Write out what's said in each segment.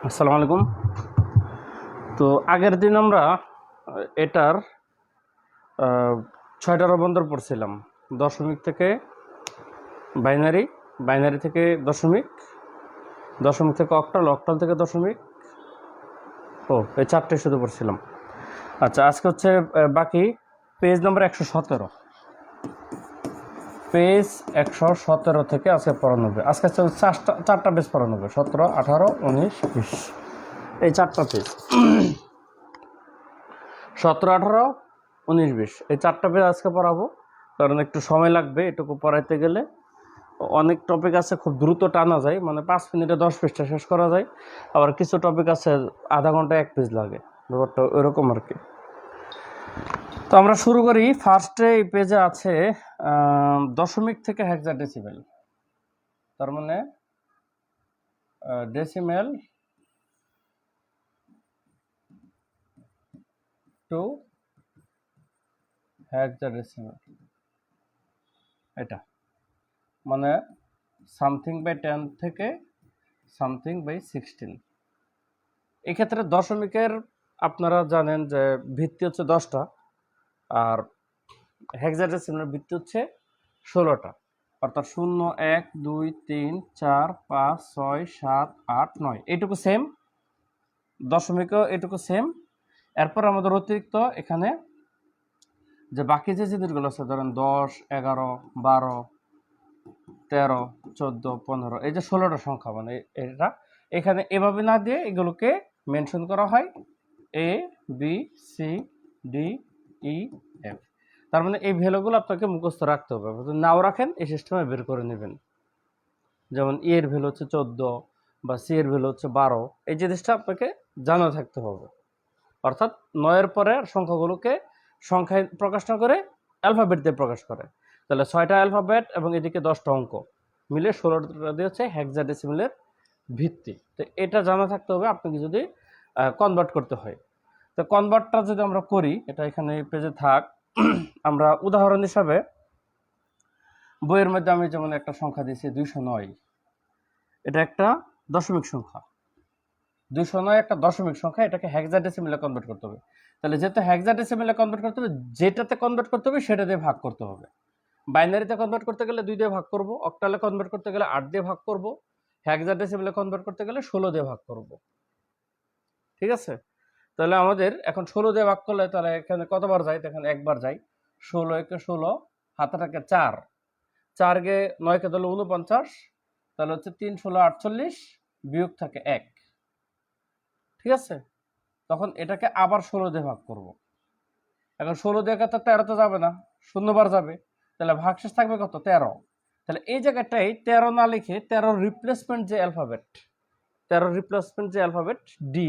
আসসালামু আলাইকুম। তো আগের দিন আমরা এটার 6টা রবন্ধর পড়ছিলাম। দশমিক থেকে বাইনারি, বাইনারি থেকে দশমিক, দশমিক থেকে অক্টাল, অক্টাল থেকে দশমিক, এই 4টে শুধু পড়ছিলাম। আচ্ছা, আজকে হচ্ছে বাকি পেজ নাম্বার 117, পেজ 117 থেকে আজকে পড়ানো হবে। আজকে হচ্ছে 4টা পেজ পড়ানো হবে, 17, 18, 19, 20, এই 4টা পেজ। 17, 18, 19, 20 এই 4টা পেজ আজকে পড়াবো, কারণ একটু সময় লাগবে। এটুকু পড়াইতে গেলে অনেক টপিক আছে, খুব দ্রুত টানা যায়, মানে 5 মিনিটে 10 পৃষ্ঠা শেষ করা যায়। আবার কিছু টপিক আছে আধা ঘন্টা 1 পেজ লাগে, ব্যাপারটা ওইরকম আর কি। তো আমরা শুরু করি। ফার্স্টে এই পেজে আছে দশমিক থেকে হেক্সাডেসিমেল, তার মানে ডেসিমেল টু হেক্সাডেসিমেল, এটা মানে সামথিং বাই 10 থেকে সামথিং বাই 16। এক্ষেত্রে দশমিকের আপনারা জানেন যে ভিত্তি হচ্ছে 10টা, আর হেক্সাডেসিমেলের ভিত্তি হচ্ছে 16টা, অর্থাৎ 0, 1, 2, 3, 4, 5, 6, 7, 8, 9 এইটুকু সেম। দশমিকও এটুকু সেম। এরপর আমাদের অতিরিক্ত এখানে যে বাকি যে জিনিসগুলো আছে, ধরেন 10, 11, 12, 13, 14, 15, এই যে 16টা সংখ্যা, মানে এটা এখানে এভাবে না দিয়ে এগুলোকে মেনশন করা হয় এ, বি, সি, ডি, ই, এফ। তার মানে এই ভ্যালুগুলো আপনাকে মুখস্থ রাখতে হবে। যদি নাও রাখেন এই সিস্টেমে বের করে নেবেন। যেমন ই এর ভ্যালু হচ্ছে 14 বা সি এর ভ্যালু হচ্ছে 12, এই জিনিসটা আপনাকে জানা থাকতে হবে। অর্থাৎ 9-এর পরের সংখ্যাগুলোকে সংখ্যায় প্রকাশ না করে অ্যালফাবেট দিয়ে প্রকাশ করে। তাহলে 6টা অ্যালফাবেট এবং এদিকে 10টা অঙ্ক মিলে 16টা দিয়ে হচ্ছে হেক্সাডেসিমেলের ভিত্তি। তো এটা জানা থাকতে হবে আপনাকে যদি কনভার্ট করতে হয়। তো কনভার্টটা যদি আমরা করি, এটা এখানে পেজে থাক। আমরা উদাহরণ হিসাবে বইয়ের মধ্যে আমি যেমন একটা সংখ্যা দিয়েছি 209, এটা একটা দশমিক সংখ্যা। 209 একটা দশমিক সংখ্যা, এটাকে হেক্সাডেসিমেলে কনভার্ট করতে হবে। তাহলে যেহেতু হেক্সাডেসিমেলে কনভার্ট করতে হবে, যেটাতে কনভার্ট করতে হবে সেটা দিয়ে ভাগ করতে হবে। বাইনারিতে কনভার্ট করতে গেলে 2 দিয়ে ভাগ করব, অক্টালে কনভার্ট করতে গেলে 8 দিয়ে ভাগ করব, হেক্সাডেসিমেলে কনভার্ট করতে গেলে 16 দিয়ে ভাগ করব। ঠিক আছে? তাহলে আমাদের এখন 16 দিয়ে ভাগ করলে তাহলে এখানে কতবার যায়? এখানে একবার যায়। 16 একে 16, হাতে থাকে 4, 4 গে 9 কে দিলে 49, তাহলে হচ্ছে 3 16 48, বিয়োগ থাকে 1। ঠিক আছে? তখন এটাকে আবার 16 দিয়ে ভাগ করব। এখন 16 দিয়ে তো 13 তে যাবে না, 0 বার যাবে, তাহলে ভাগশেষ থাকবে কত? 13। তাহলে এই জায়গাটাই 13 না লিখে 13 রিপ্লেসমেন্ট যে অ্যালফাবেট, 13 রিপ্লেসমেন্ট যে অ্যালফাবেট ডি,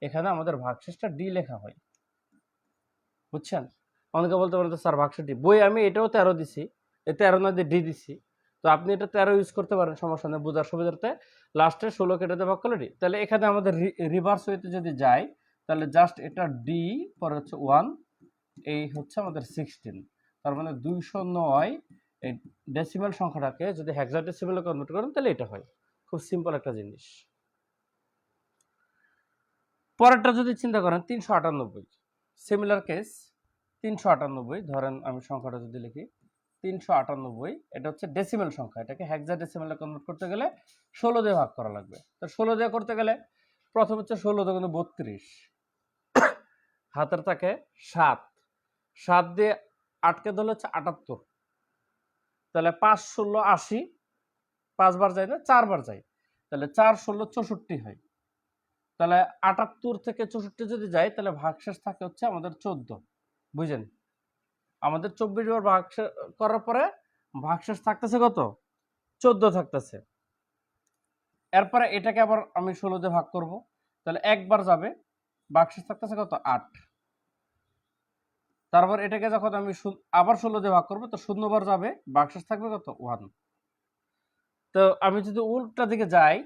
এখানে আমাদের ভাগশেষটা ডি লেখা হয়। বুঝছেন? অনেকে বলতে পারেন স্যার ভাগশেষ ডি, বই আমি এটাও 13 দিছি, এই 13 না দিয়ে ডি দিছি। তো আপনি এটা 13 ইউজ করতে পারেন, সমস্যা নেই, বোঝার সুবিধার্থে লাস্টে 16 কেটে দিয়ে ভাগ করলে ডি। তাহলে এখানে আমাদের রিভার্স ওয়েতে যদি যাই, তাহলে জাস্ট এটা ডি, পরে হচ্ছে 1, এই হচ্ছে আমাদের 16। তার মানে 209 এই ডেসিমেল সংখ্যাটাকে যদি হেক্সাডেসিমেলে কনভার্ট করেন তাহলে এটা হয়। খুব সিম্পল একটা জিনিস। পরেরটা যদি চিন্তা করেন 398, সিমিলার কেস। 398, ধরেন আমি সংখ্যাটা যদি লিখি 398, এটা হচ্ছে ডেসিমেল সংখ্যা, এটাকে হেক্সাডেসিমেলে কনভার্ট করতে গেলে 16 দিয়ে ভাগ করা লাগবে। তো 16 দিয়ে করতে গেলে প্রথম হচ্ছে 16 দিয়ে 32, হাতের থাকে 7, 7 দিয়ে 8 কে ধরলে হচ্ছে 78, তাহলে 5 16 80, 5 বার যায় না, 4 বার যায়, তাহলে 4 16 64 হয়। তাহলে 78 থেকে 64 যদি যাই তাহলে ভাগশেষ থাকে হচ্ছে আমাদের 14, বুঝেন? আমাদের 24 বার ভাগশেষ করার পরে ভাগশেষ থাকতেছে কত? 14 থাকতেছে। এরপরে এটাকে আবার আমি 16 দিয়ে ভাগ করব, তাহলে একবার যাবে, ভাগশেষ থাকতেছে কত? 8। তারপর এটাকে যখন আমি আবার 16 দিয়ে ভাগ করবো তো 0 বার যাবে, ভাগশেষ থাকবে কত? 1। তো আমি যদি উল্টা দিকে যাই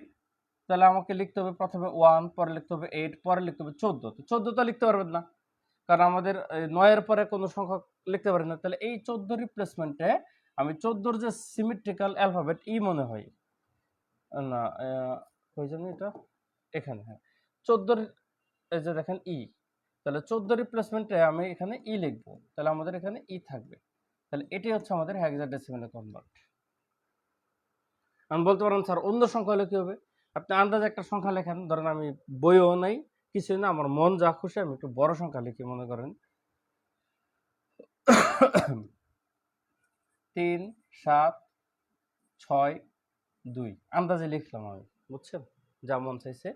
তাহলে আমাকে লিখতে হবে প্রথমে 1, পরে লিখতে হবে 8, পরে লিখতে হবে 14। তো 14 তো লিখতে পারবেন না, কারণ আমাদের 9 এর পরে কোনো সংখ্যা লিখতে পারি না। তাহলে এই 14 রিপ্লেসমেন্টে আমি 14 যে সিমেট্রিক্যাল অ্যালফাবেট ই মনে হয় না, কই জানি এটা, এখানে, হ্যাঁ 14, এই যে দেখেন ই, তাহলে 14 রিপ্লেসমেন্টে আমি এখানে ই লিখবো, তাহলে আমাদের এখানে ই থাকবে। তাহলে এটি হচ্ছে আমাদের হেক্সাডেসিমালে কনভার্ট। আমি বলতে পারেন স্যার অন্য সংখ্যা হলে কি হবে? আপনি আন্দাজে একটা সংখ্যা লেখেন, ধরেন আমি বইও নাই কিছুই না, আমার মন যা খুশি আমি একটু বড় সংখ্যা লিখি, মনে করেন 3, 7, 6, 2 আন্দাজে লিখলাম আমি, বুঝছেন? যা মন চাইছে।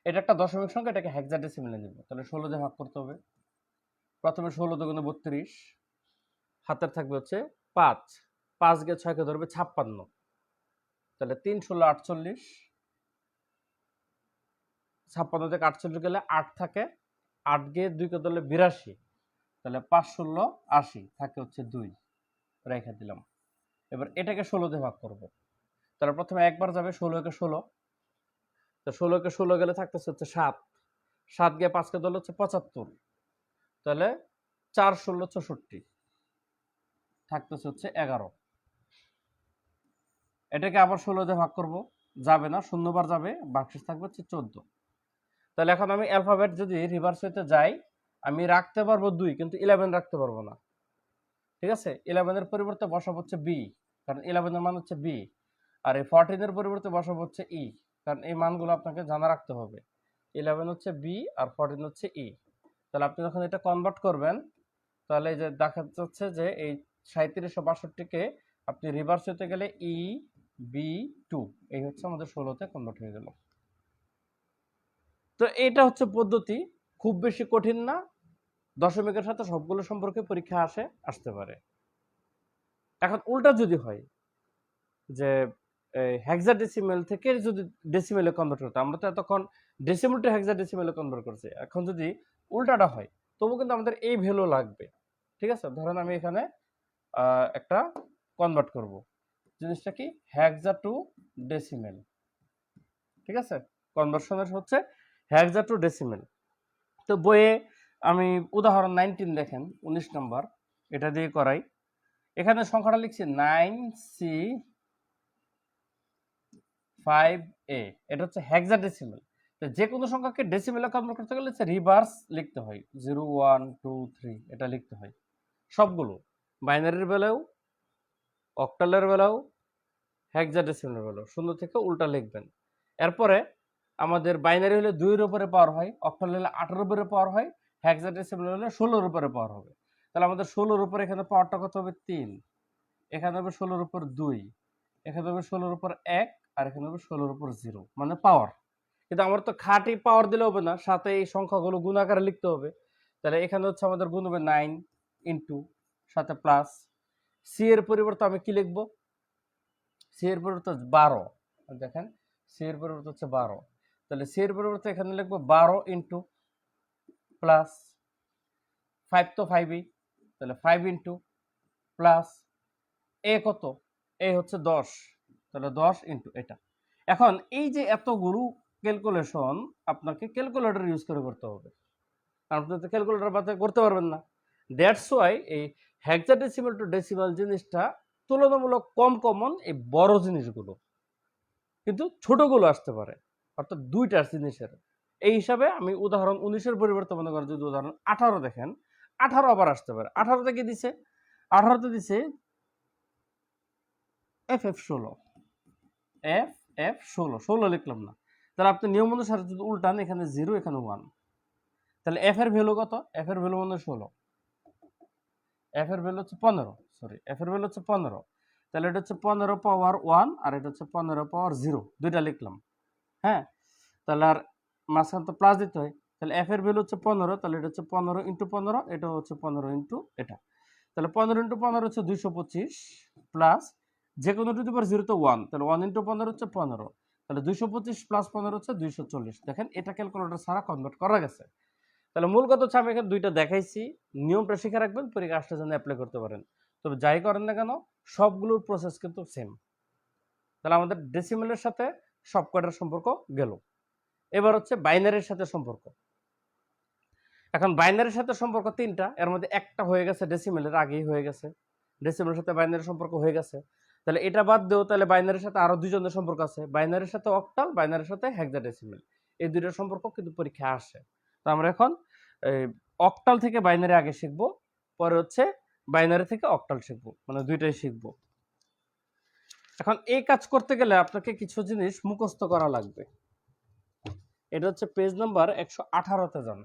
এটা একটা দশমিক সংখ্যা, এটাকে হেক্সাডেসিমালে নিব। তাহলে 16 দিয়ে ভাগ করতে হবে। প্রথমে 16 দুগুণে 32, হাতের থাকবে হচ্ছে 5, 5 গিয়ে 6 কে ধরবে 56, তাহলে 3 16 48, 56 থেকে 48 গেলে 8 থাকে, 8 গিয়ে 2 কে ধরলে 82, তাহলে 5 16 80, থাকে হচ্ছে 2, রেখে দিলাম। এবার এটাকে 16 দিয়ে ভাগ করব, তাহলে প্রথমে একবার যাবে 16 কে 16, তো 16 কে 16 গেলে থাকতেছে হচ্ছে 7, 7 গিয়ে 5 কে ধরলে হচ্ছে 75, তাহলে 4 16 64, থাকতেছে হচ্ছে 11। এটাকে আবার 16 দিয়ে ভাগ করব, যাবে না, 0 বার যাবে, ভাগশেষ থাকবে হচ্ছে 14। তাহলে এখন আমি অ্যালফাবেট যদি রিভার্স হইতে যাই, আমি রাখতে পারবো 2, কিন্তু 11 রাখতে পারবো না, ঠিক আছে? 11 এর পরিবর্তে বসাবো হচ্ছে বি, কারণ 11 এর মান হচ্ছে বি। আর এই 14 এর পরিবর্তে বসাবো হচ্ছে ই, কারণ এই মানগুলো আপনাকে জানা রাখতে হবে। 11 হচ্ছে বি আর 14 হচ্ছে ই। তাহলে আপনি যখন এটা কনভার্ট করবেন, তাহলে এই যে দেখা যাচ্ছে যে এই 3762 কে আপনি রিভার্স হতে গেলে ই বি 2, এই হচ্ছে আমাদের 16 তে কনভার্ট হয়ে গেল। তো এটা হচ্ছে পদ্ধতি, খুব বেশি কঠিন না, দশমিকের সাথে সবগুলো সম্পর্কে পরীক্ষা আসতে পারে। এখন উল্টা যদি হয় যে হেক্সাডেসিমেল থেকে যদি ডেসিমেলে কনভার্ট করতে, আমরা তো এতক্ষণ ডেসিমেল টু হেক্সাডেসিমেলে কনভার্ট করছি, এখন যদি উল্টাটা হয় তবু কিন্তু আমাদের এই ভ্যালু লাগবে, ঠিক আছে? ধরেন আমি এখানে একটা কনভার্ট করব, জিনিসটা কি? হেক্সা টু ডেসিমেল, ঠিক আছে? কনভার্সনের হচ্ছে হেক্সা টু ডেসিমেল। তো বইয়ে আমি উদাহরণ 19 দেখেন, 19 নম্বর, এটা দিয়ে করাই। এখানে সংখ্যাটা লিখছি 9C5A, এটা হচ্ছে হেক্সাডেসিমেল। তো যে কোনো সংখ্যাকে ডেসিমেলে কনভার্ট করতে গেলে রিভার্স লিখতে হয়, 0 1 2 3 এটা লিখতে হয় সবগুলো, বাইনারির বেলাও, অক্টালের বেলাও, হেক্সাডেসিমেলের বেলাও, শূন্য থেকে উল্টা লিখবেন। এরপরে আমাদের বাইনারি হলে 2 এর উপরে পাওয়ার হয়, অক্টাল হলে 8 এর উপরে পাওয়ার হয়, হেক্সাডেসিমেল হলে 16 এর উপরে পাওয়ার হবে। তাহলে আমাদের 16 এর উপরে এখানে পাওয়ারটা কত হবে? 3, এখানে হবে 16 এর উপর 2, এখানে হবে 16 এর উপর 1, আর এখানে হবে 16 এর উপর 0, মানে পাওয়ার। কিন্তু আমার তো খাঁটি পাওয়ার দিলে হবে না, সাথে এই সংখ্যাগুলো গুণ আকারে লিখতে হবে। তাহলে এখানে হচ্ছে আমাদের গুণ হবে 9 ইন্টু, সাথে প্লাস, সি এর পরিবর্তে আমি কি লিখবো? সি এর পরিবর্তে 12, দেখেন সি এর পরিবর্তে হচ্ছে 12, তাহলে সি এর পরিবর্তে এখানে লিখবো 12 ইন্টু প্লাস 5, তো 5ই, তাহলে 5 ইন্টু প্লাস এ কত? এ হচ্ছে 10, তাহলে 10 ইন্টু এটা। এখন এই যে এতগুলো ক্যালকুলেশন আপনাকে ক্যালকুলেটর ইউজ করে করতে হবে, কারণ আপনি তো ক্যালকুলেটর বাদে করতে পারবেন না। দ্যাটস ওয়াই এই হেক্সাডেসিমাল টু ডেসিমাল জিনিসটা তুলনামূলক কম কমন, এই বড় জিনিসগুলো, কিন্তু ছোটগুলো আসতে পারে, অর্থাৎ দুইটা জিনিসের। এই হিসাবে আমি উদাহরণ 19-এর পরিবর্তে মনে করেন যদি উদাহরণ 18 দেখেন, 18 আবার আসতে পারে। 18তে কি দিছে? 18তে দিছে FF16, FF16 লিখলাম না, তাহলে আপনি নিয়ম অনুসারে যদি উল্টান, এখানে 0 এখানে 1, তাহলে f এর ভ্যালু কত? f এর ভ্যালু মানে 16, f এর ভ্যালু হচ্ছে 15, সরি f এর ভ্যালু হচ্ছে 15, তাহলে এটা হচ্ছে 15 পাওয়ার 1 আর এটা হচ্ছে 15 পাওয়ার 0, দুইটা লিখলাম, হ্যাঁ? তাহলে আর মাঝখানে তো প্লাস দিতে হয়, তাহলে এফ এর ভ্যালু হচ্ছে 15, তাহলে এটা হচ্ছে 15 ইন্টু 15, এটা হচ্ছে 15 ইন্টু এটা, তাহলে 15 ইন্টু 15 হচ্ছে 225 প্লাস যে কোনো টু দি পাওয়ার 0 তো 1, তাহলে 1 ইন্টু 15 হচ্ছে 15, তাহলে 225 প্লাস 15 হচ্ছে 240। দেখেন এটা ক্যালকুলেটর ছাড়া কনভার্ট করা গেছে। তাহলে মূল কথা হচ্ছে আমি এখানে দুইটা দেখাইছি, নিয়মটা শিখে রাখবেন, পরীক্ষা আসলে যেন অ্যাপ্লাই করতে পারেন। তবে যাই করেন না কেন সবগুলোর প্রসেস কিন্তু সেম। তাহলে আমাদের ডেসিমেলের সাথে সবকটার সম্পর্ক গেল। এবার হচ্ছে বাইনারির সাথে সম্পর্ক। এখন বাইনারির সাথে সম্পর্ক তিনটা, এর মধ্যে একটা হয়ে গেছে ডেসিমেলের আগেই হয়ে গেছে, ডেসিমেলের সাথে বাইনারির সম্পর্ক হয়ে গেছে। তাহলে এটা বাদ দেও, তাহলে বাইনারির সাথে আরো দুইজনের সম্পর্ক আছে, বাইনারির সাথে অক্টাল, বাইনারির সাথে হেক্সাডেসিমেল, এই দুইটার সম্পর্ক কিন্তু পরীক্ষায় আসে। তো আমরা এখন অক্টাল থেকে বাইনারি আগে শিখবো, পরে হচ্ছে বাইনারি থেকে অক্টাল শিখবো, মানে দুইটাই শিখবো। এখন এই কাজ করতে গেলে আপনাকে কিছু জিনিস মুখস্থ করা লাগবে। এটা হচ্ছে পেজ নাম্বার 118-তে যান।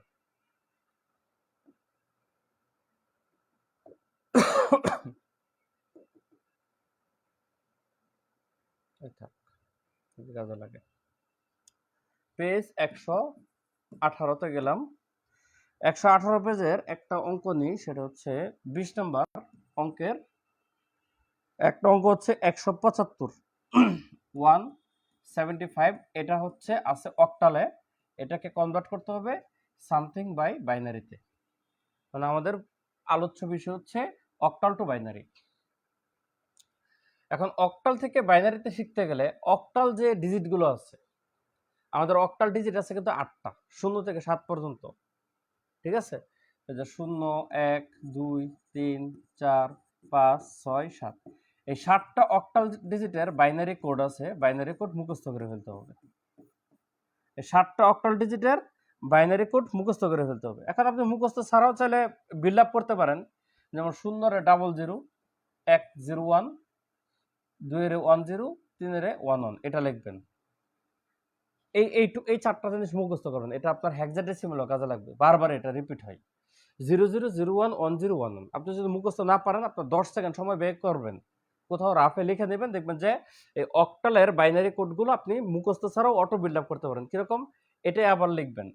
কাজে লাগে, পেজ 118-তে গেলাম। 118 পেজের একটা অঙ্ক নিই, সেটা হচ্ছে 20 নম্বর অঙ্কের একটা অঙ্ক হচ্ছে 175 175। এটা হচ্ছে আছে অক্টালে, এটাকে কনভার্ট করতে হবে সামথিং বাই বাইনারিতে, মানে আমাদের আলোচ্য বিষয় হচ্ছে অক্টাল টু বাইনারি। এখন অক্টাল থেকে বাইনারিতে শিখতে গেলে অক্টাল যে ডিজিটগুলো আছে, আমাদের অক্টাল ডিজিট আছে কিন্তু 8টা, 0 থেকে 7 পর্যন্ত, ঠিক আছে? এই যে 0 1 2 3 4 5 6 7, এই 7টা অক্টাল ডিজিটের বাইনারি কোড আছে, বাইনারি কোড মুখস্থ করে ফেলতে হবে। এই 7টা অক্টাল ডিজিটের বাইনারি কোড মুখস্থ করে ফেলতে হবে। এখন আপনি মুখস্থ ছাড়াও চাইলে বিল্ড আপ করতে পারেন, যেমন 0 এ 00 1 0 1, 2 এর 1 0, 3 এর 1 1, এটা লিখবেন। এই 4টা জিনিস মুখস্থ করবেন, এটা আপনার হেক্সাডেসিমেলও কাজে লাগবে, বারবার এটা রিপিট হয়। 0 0 0 1 1 0 1 1, আপনি যদি মুখস্থ না পারেন আপনার 10 সেকেন্ড সময় ব্যয় করবেন, কোথাও রাফে লিখে নেবেন, দেখবেন যে এই অক্টালের বাইনারি কোডগুলো আপনি মুখস্থ ছাড়াও অটো বিল্ড আপ করতে পারেন। কিরকম? এটাই আবার লিখবেন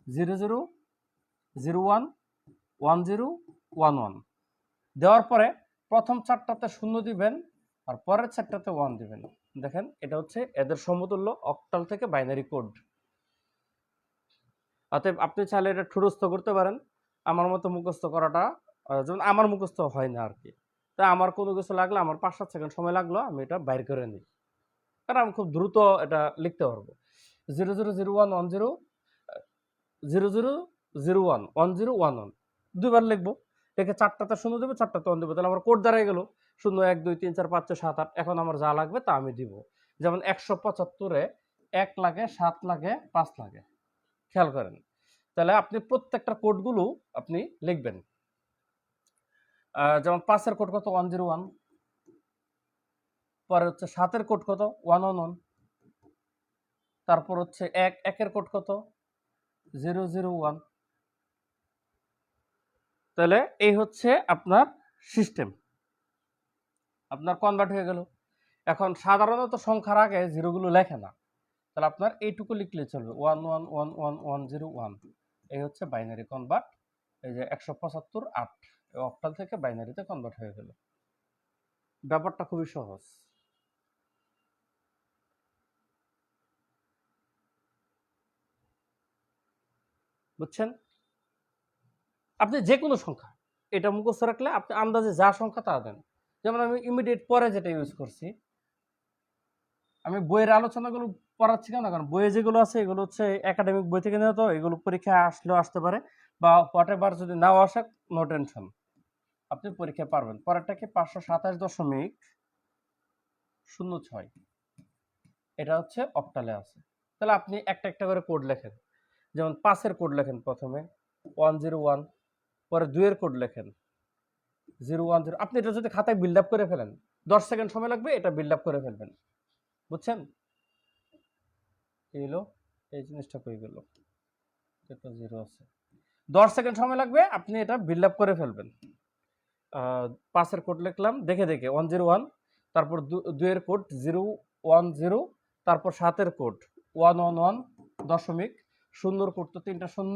0 0 0 1 1 0 1 1, দেওয়ার পরে প্রথম 4টাতে 0 দিবেন আর পরের 4টাতে 1 দিবেন। দেখেন এটা হচ্ছে এদের সমতুল্য অক্টাল থেকে বাইনারি কোড। অতএব আপনি চাইলে এটা ঠুরস্থ করতে পারেন। আমার মতো মুখস্থ করাটা যেমন আমার মুখস্থ হয় না আর কি, তাই আমার কোনো কিছু লাগলে আমার 5-7 সেকেন্ড সময় লাগলো, আমি এটা বাইর করে নিই, কারণ আমি খুব দ্রুত এটা লিখতে পারবো। 0 0 0 1 1 0 0 0 0 1 1 0 1 1, দুইবার লিখবো, লিখে 4টাতে 0 দেবো, 4টাতে 1 দেবো, তাহলে আমার কোড দাঁড়ায় গেল 0 1 2 3 4 5 6 7 8। এখন আমার যা লাগবে তা আমি দিব, যেমন 175-এ 1 লাগে, 7 লাগে, 5 লাগে, খেয়াল করেন। তাহলে আপনি প্রত্যেকটা কোডগুলো আপনি লিখবেন। যেমন 5-এর কোড কত? 101, পরে হচ্ছে 7-এর কোড কত? 111, তারপর হচ্ছে 1-এর কোড কত? 001। তাহলে এই হচ্ছে আপনার সিস্টেম, আপনার কনভার্ট হয়ে গেল। এখন সাধারণত সংখ্যার আগে জিরোগুলো লেখে না, তাহলে আপনার এইটুকু লিখলে চলবে 111110 1। এই হচ্ছে বাইনারি কনভার্ট। এই যে 175 8 অক্টাল থেকে বাইনারিতে কনভার্ট হয়ে গেল। ব্যাপারটা খুবই সহজ। বুঝছেন? আপনি যে কোনো সংখ্যা এটা মুখস্থ রাখলে আপনি আন্দাজে যা সংখ্যা তা দেন। যেমন আমি ইমিডিয়েট পরে যেটা ইউজ করছি, আমি বইয়ের আলোচনাগুলো পড়াচ্ছি কেন, কারণ বইয়ে যেগুলো আছে এগুলো হচ্ছে একাডেমিক বই থেকে নেওয়া, তো এগুলো পরীক্ষায় আসলেও আসতে পারে, বা হোয়াটএভার যদি নাও আসে নো টেনশন, আপনি পরীক্ষায় পারবেন। পরেরটা কি 527.06, এটা হচ্ছে অক্টালে আছে। তাহলে আপনি একটা একটা করে কোড লেখেন, যেমন 5-এর কোড লেখেন প্রথমে 101, পরে 2-এর কোড লেখেন 010। আপনি এটা যদি খাতায় বিল্ড আপ করে ফেলেন 10 সেকেন্ড সময় লাগবে, এটা বিল্ড আপ করে ফেলবেন। বুঝছেন? এই হলো, এই জিনিসটা কই গেল, এটা 0 আছে, 10 সেকেন্ড সময় লাগবে, আপনি এটা বিল্ড আপ করে ফেলবেন। 5-এর কোড লিখলাম দেখে দেখে 101, তারপর 2-এর কোড 010, তারপর 7-এর কোড 111.0, শূন্যর কোড তো 3টা শূন্য,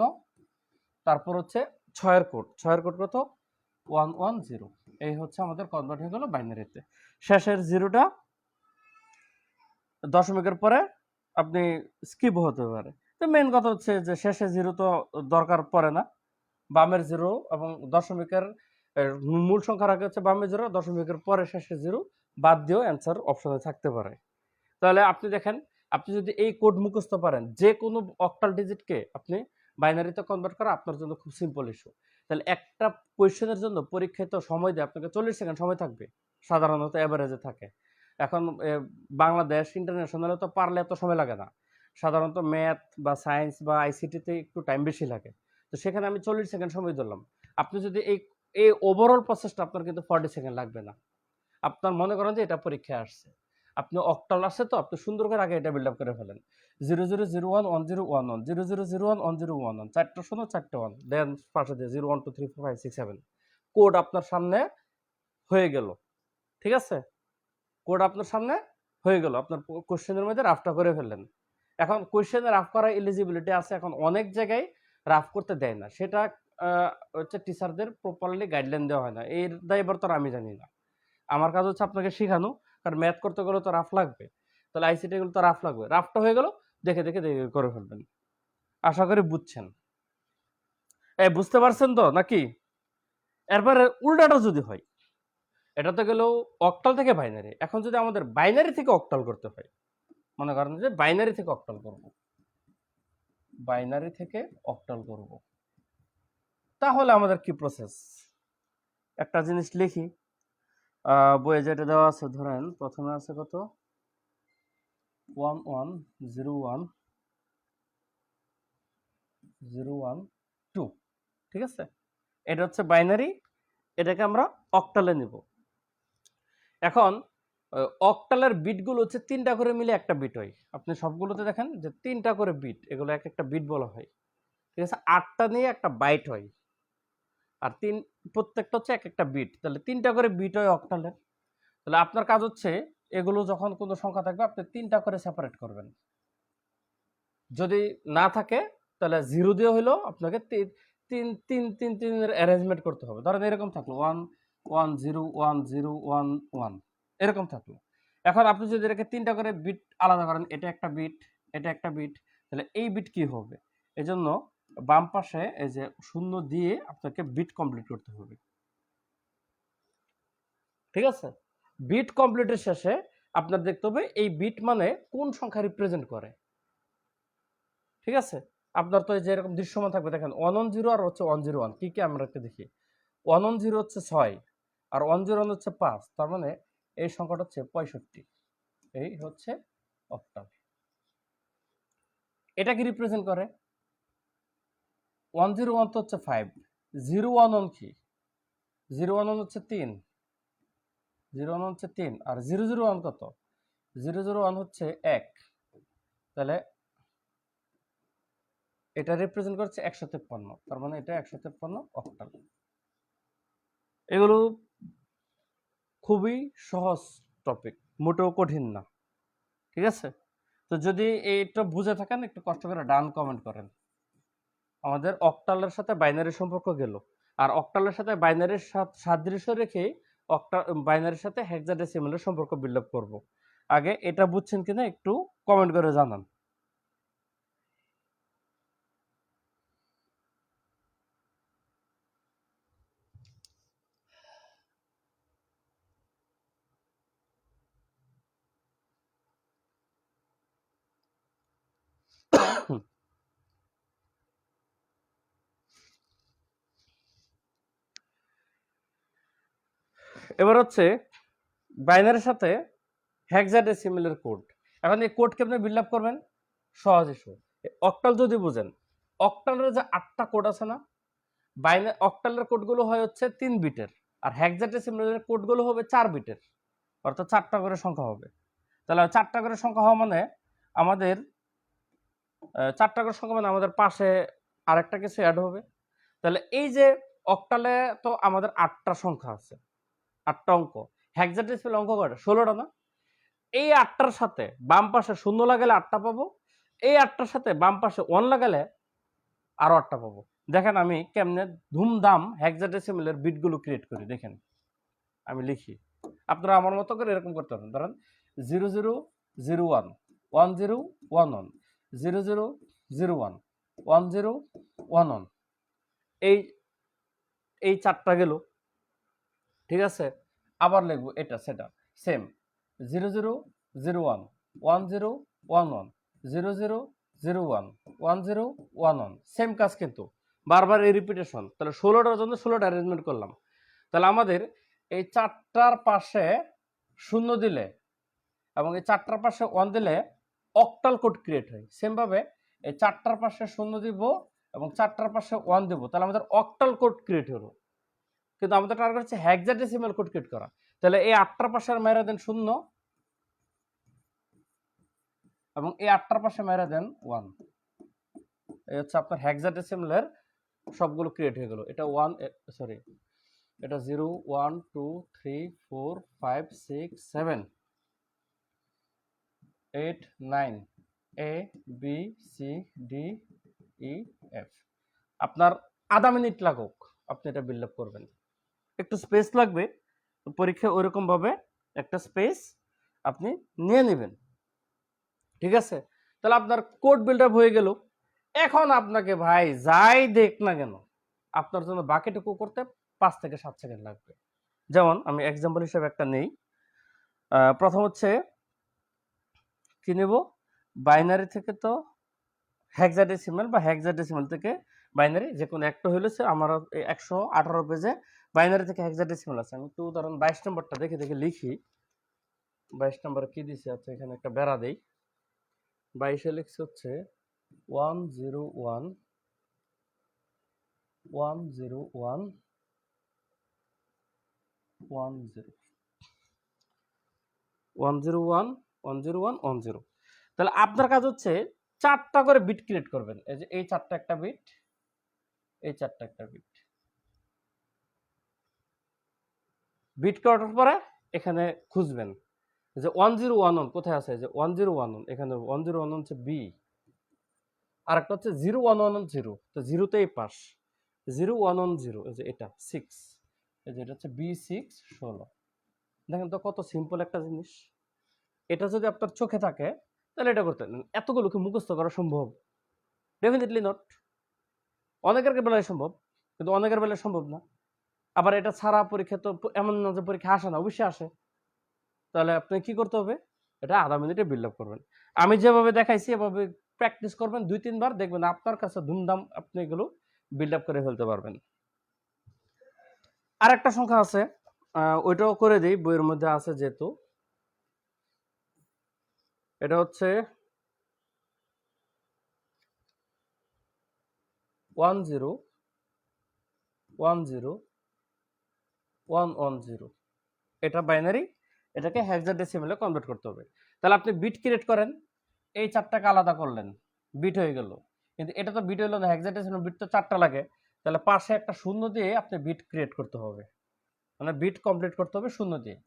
তারপর হচ্ছে 6-এর কোড, 6-এর কোড কত 110। এই হচ্ছে আমাদের কনভার্ট হয়ে গেল বাইনারিতে। শেষের জিরোটা দশমিকের পরে আপনি স্কিপ হতে পারে। তো মেন কথা হচ্ছে যে শেষে জিরো তো দরকার পড়ে না, বামের জিরো এবং দশমিকের মূল সংখ্যা রাখা হচ্ছে বামের জিরো, দশমিকের পরে শেষে জিরো বাদ দিয়েও অ্যান্সার অপশনে থাকতে পারে। তাহলে আপনি দেখেন, আপনি যদি এই কোড মুখস্থ পারেন, যে কোনো অক্টাল ডিজিটকে আপনি বাইনারিতে কনভার্ট করা আপনার জন্য খুব সিম্পল ইস্যু। তাহলে একটা কোয়েশ্চেনের জন্য পরীক্ষায় তো সময় দেয় আপনাকে 40 সেকেন্ড সময় থাকবে, সাধারণত অ্যাভারেজে থাকে। এখন বাংলাদেশ ইন্টারন্যাশনালে তো পারলে এত সময় লাগে না, সাধারণত ম্যাথ বা সায়েন্স বা আইসিটিতে একটু টাইম বেশি লাগে। তো সেখানে আমি 40 সেকেন্ড সময় ধরলাম। আপনি যদি এই ওভারঅল প্রসেসটা আপনার কিন্তু 40 সেকেন্ড লাগবে না। আপনার মনে করেন যে এটা পরীক্ষায় আসছে, আপনি অক্টাল আসছে, তো আপনি সুন্দর করে আগে এটা বিল্ড আপ করে ফেলেন। 000110101011 চারটা শূন্য চারটা ওয়ান, দেন পাশে দিয়ে 01234567 কোড আপনার সামনে হয়ে গেল। ঠিক আছে, কোড আপনার সামনে হয়ে গেল, আপনার কোশ্চেনের মধ্যে রাফটা করে ফেললেন। এখন কোশ্চেনে রাফ করার এলিজিবিলিটি আছে, এখন অনেক জায়গায় রাফ করতে দেয় না, সেটা হচ্ছে টিচারদের প্রপারলি গাইডলাইন দেওয়া হয় না, এর দায়ভার তো আমি জানি না। আমার কাজ হচ্ছে আপনাকে শেখানো, কারণ ম্যাথ করতে গেলে তো রাফ লাগবে, তাহলে আইসিটি গুলো তো রাফ লাগবে। রাফটা হয়ে গেল, দেখে দেখে দেখে করে ফেলবেন। আশা করি বুঝছেন। বুঝতে পারছেন তো নাকি? এরপরে উল্টাটা যদি হয়, এটা তো গেল অক্টাল থেকে বাইনারি। এখন যদি আমাদের বাইনারি থেকে অক্টাল করতে হয়, মনে করেন যে বাইনারি থেকে অক্টাল করব, বাইনারি থেকে অক্টাল করব, তাহলে আমাদের কি প্রসেস? একটা জিনিস লিখি, বইয়ে যেটা দেওয়া আছে, ধরেন প্রথমে আছে কত 11010112, ঠিক আছে, এটা হচ্ছে বাইনারি, এটাকে আমরা অক্টালে নিব। এখন অক্টালের বিটগুলো হচ্ছে 3টা করে মিলে একটা বিট হয়। আপনি সবগুলোতে দেখেন যে 3টা করে বিট, এগুলো এক একটা বিট বলা হয়। ঠিক আছে, 8টা নিয়ে একটা বাইট হয়, আর প্রত্যেকটা হচ্ছে এক একটা বিট, তাহলে 3টা করে বিট হয় অক্টালের। তাহলে আপনার কাজ হচ্ছে এগুলো যখন কোনো সংখ্যা থাকবে আপনি 3টা করে সেপারেট করবেন, যদি না থাকে তাহলে 0 দিয়ে হইলো আপনাকে তিন তিন তিন তিনের অ্যারেঞ্জমেন্ট করতে হবে। ধরেন এরকম থাকলো 1 1 0 1 0 1 1 এরকম থাকলো। এখন আপনি যদি এটাকে 3টা করে বিট আলাদা করেন, এটা একটা বিট, এটা একটা বিট, তাহলে এই বিট কি হবে? এজন্য বাম পাশে এই যে শূন্য দিয়ে আপনাকে বিট কমপ্লিট করতে হবে। ঠিক আছে, বিট কমপ্লিটের শেষে আপনার দেখতে হবে এই বিট মানে কোন সংখ্যা রিপ্রেজেন্ট করে। ঠিক আছে, আপনার তো যে এরকম দৃশ্যমান থাকবে, দেখেন 110 আর হচ্ছে 101, কি কি আমরা একটা দেখি, 110 হচ্ছে 6 আর 101 হচ্ছে 5, তার মানে এই সংখ্যাটা হচ্ছে 65। এই হচ্ছে অক্টাল। এটা কি রিপ্রেজেন্ট করে? 101 তো হচ্ছে 5, 011 কি, 011 হচ্ছে 3, 011 হচ্ছে 3, আর 001 কত, 001 হচ্ছে 1, তাহলে এটা রিপ্রেজেন্ট করছে 153, তার মানে এটা 153 অক্টাল। এগুলো খুবই সহজ টপিক, মোটেও কঠিন না। ঠিক আছে, তো যদি এইটা বুঝে থাকেন একটু কষ্ট করে ডান কমেন্ট করেন। আমাদের অক্টালের সাথে বাইনারির সম্পর্ক গেল, আর অক্টালের সাথে বাইনারির সাদৃশ্য রেখে বাইনারির সাথে হেক্সাডেসিমালের সম্পর্ক বিল্ড আপ করবো। আগে এটা বুঝছেন কিনা একটু কমেন্ট করে জানান। এবার হচ্ছে বাইনারির সাথে হেক্সাডেসিমালের কোড। এখন এই কোডকে আপনি বিল্ড আপ করবেন, সহজ ইস্যু। অক্টাল যদি বুঝেন, অক্টালের যে 8টা কোড আছে না, অক্টালের কোডগুলো হয় হচ্ছে 3 বিটের, আর হেক্সাডেসিমালের কোডগুলো হবে 4 বিটের, অর্থাৎ 4টা করে সংখ্যা হবে। তাহলে 4টা করে সংখ্যা হওয়া মানে আমাদের 4টা করে সংখ্যা মানে আমাদের পাশে আরেকটা কিছু অ্যাড হবে। তাহলে এই যে অক্টালে তো আমাদের 8টা সংখ্যা আছে, 8টা অঙ্ক, হেক্সাডেসিমাল অঙ্ক কয়টা, 16টা না? এই 8টার সাথে বাম পাশে শূন্য লাগালে 8টা পাবো, এই 8টার সাথে বাম পাশে 1 লাগালে আরো 8টা পাবো। দেখেন আমি কেমনে ধুমধাম হেক্সাডেসিমেলের বিটগুলো ক্রিয়েট করি। দেখেন আমি লিখি, আপনারা আমার মতো করে এরকম করতে পারেন। ধরেন 0001 1011 0001 1011 এই এই 4টা গেল, ঠিক আছে। আবার লিখবো এটা সেটা সেম 0001 1011 0001 1011 সেম কাজ, কিন্তু বারবার এই রিপিটেশন। তাহলে 16টার জন্য 16টা অ্যারেঞ্জমেন্ট করলাম। তাহলে আমাদের এই 4টার পাশে 0 দিলে এবং এই 4টার পাশে 1 দিলে অক্টাল কোড ক্রিয়েট হয়। সেম ভাবে এই 4টার পাশে 0 দিব এবং 4টার পাশে 1 দেব, তাহলে আমাদের অক্টাল কোড ক্রিয়েট হলো। কিন্তু আমাদের টার্গেট হচ্ছে হেক্সাডেসিমাল কোড ক্রিয়েট করা। তাহলে এই 8টার পাশে মেরে দেন 0 এবং এই 8টার পাশে মেরে দেন 1। এই হচ্ছে আপনার হেক্সাডেসিমালের সবগুলো ক্রিয়েট হয়ে গেল। এটা 1 সরি এটা 0 1 2 3 4 5 6 7 8 9 A B C D E F। আপনার আধা মিনিট লাগুক আপনি এটা বিল্ড আপ করবেন, একটু স্পেস লাগবে। পরীক্ষা ওইরকম ভাবে একটা স্পেস আপনি নিয়ে নেবেন, ঠিক আছে। তাহলে আপনার কোড বিল্ড আপ হয়ে গেল। এখন আপনাকে ভাই যাই দেখ না কেন আপনার জন্য বাকিটুকু করতে 5 থেকে 7 সেকেন্ড লাগবে। যেমন আমি এক্সাম্পল হিসেবে একটা নেই। প্রথম হচ্ছে কি নেব, বাইনারি থেকে তো হেক্সাডেসিমাল বা হেক্সাডেসিমাল থেকে বাইনারি যে কোনো একটা হইলে আমার 118 পেজে বাইনারি থেকে হেক্সাডেসিমাল আছে। আমি একটু উদাহরণ 22 নম্বরটা দেখে দেখে লিখি। 22 নম্বরে কি দিছে, আচ্ছা এখানে একটা বেড়া দেই। 22 লিখছে হচ্ছে 101 101 10 101 101 10। তাহলে আপনার কাজ হচ্ছে 4টা করে বিট ক্রিয়েট করবেন। এই যে এই 4টা একটা বিট, এই 4টা একটা বিট। বিট করার পরে এখানে খুঁজবেন যে 1011 কোথায় আছে, যে 1011 এখানে 1011 হচ্ছে বি, আর একটা হচ্ছে 0110, তো 0তেই পাস। 0110 এই যে এটা 6, এই যে এটা হচ্ছে B6 16। দেখেন তো কত সিম্পল একটা জিনিস। এটা যদি আপনার চোখে থাকে তাহলে এটা করতে এতগুলো কি মুখস্থ করা সম্ভব? Definitely not. অনেকের বেলায় সম্ভব, কিন্তু অনেকের বেলায় সম্ভব না। আবার এটা ছাড়া পরীক্ষা তো এমন না যে পরীক্ষা আসে না, অবশ্যই আসে। তাহলে আপনি কি করতে হবে, এটা আধা মিনিটে বিল্ড আপ করবেন। আমি যেভাবে দেখাইছি এভাবে প্র্যাকটিস করবেন 2-3 বার, দেখবেন আপনার কাছে ধুমধাম আপনি এগুলো বিল্ড আপ করে ফেলতে পারবেন। আর একটা সংখ্যা আছে, ওইটাও করে দিই, বইয়ের মধ্যে আছে যেহেতু। এটা হচ্ছে 1010 এটা বাইনারি, এটাকে হেক্সাডেসিমালে কনভার্ট করতে হবে। তাহলে আপনি বিট ক্রিয়েট করেন, এই 4টাকে আলাদা করলেন, বিট হয়ে গেল। কিন্তু এটা তো বিট হইলো না, হেক্সাডেসিমাল বিট তো 4টা লাগে। তাহলে পাশে একটা শূন্য দিয়ে আপনি বিট ক্রিয়েট করতে হবে, মানে বিট কমপ্লিট করতে হবে শূন্য দিয়ে।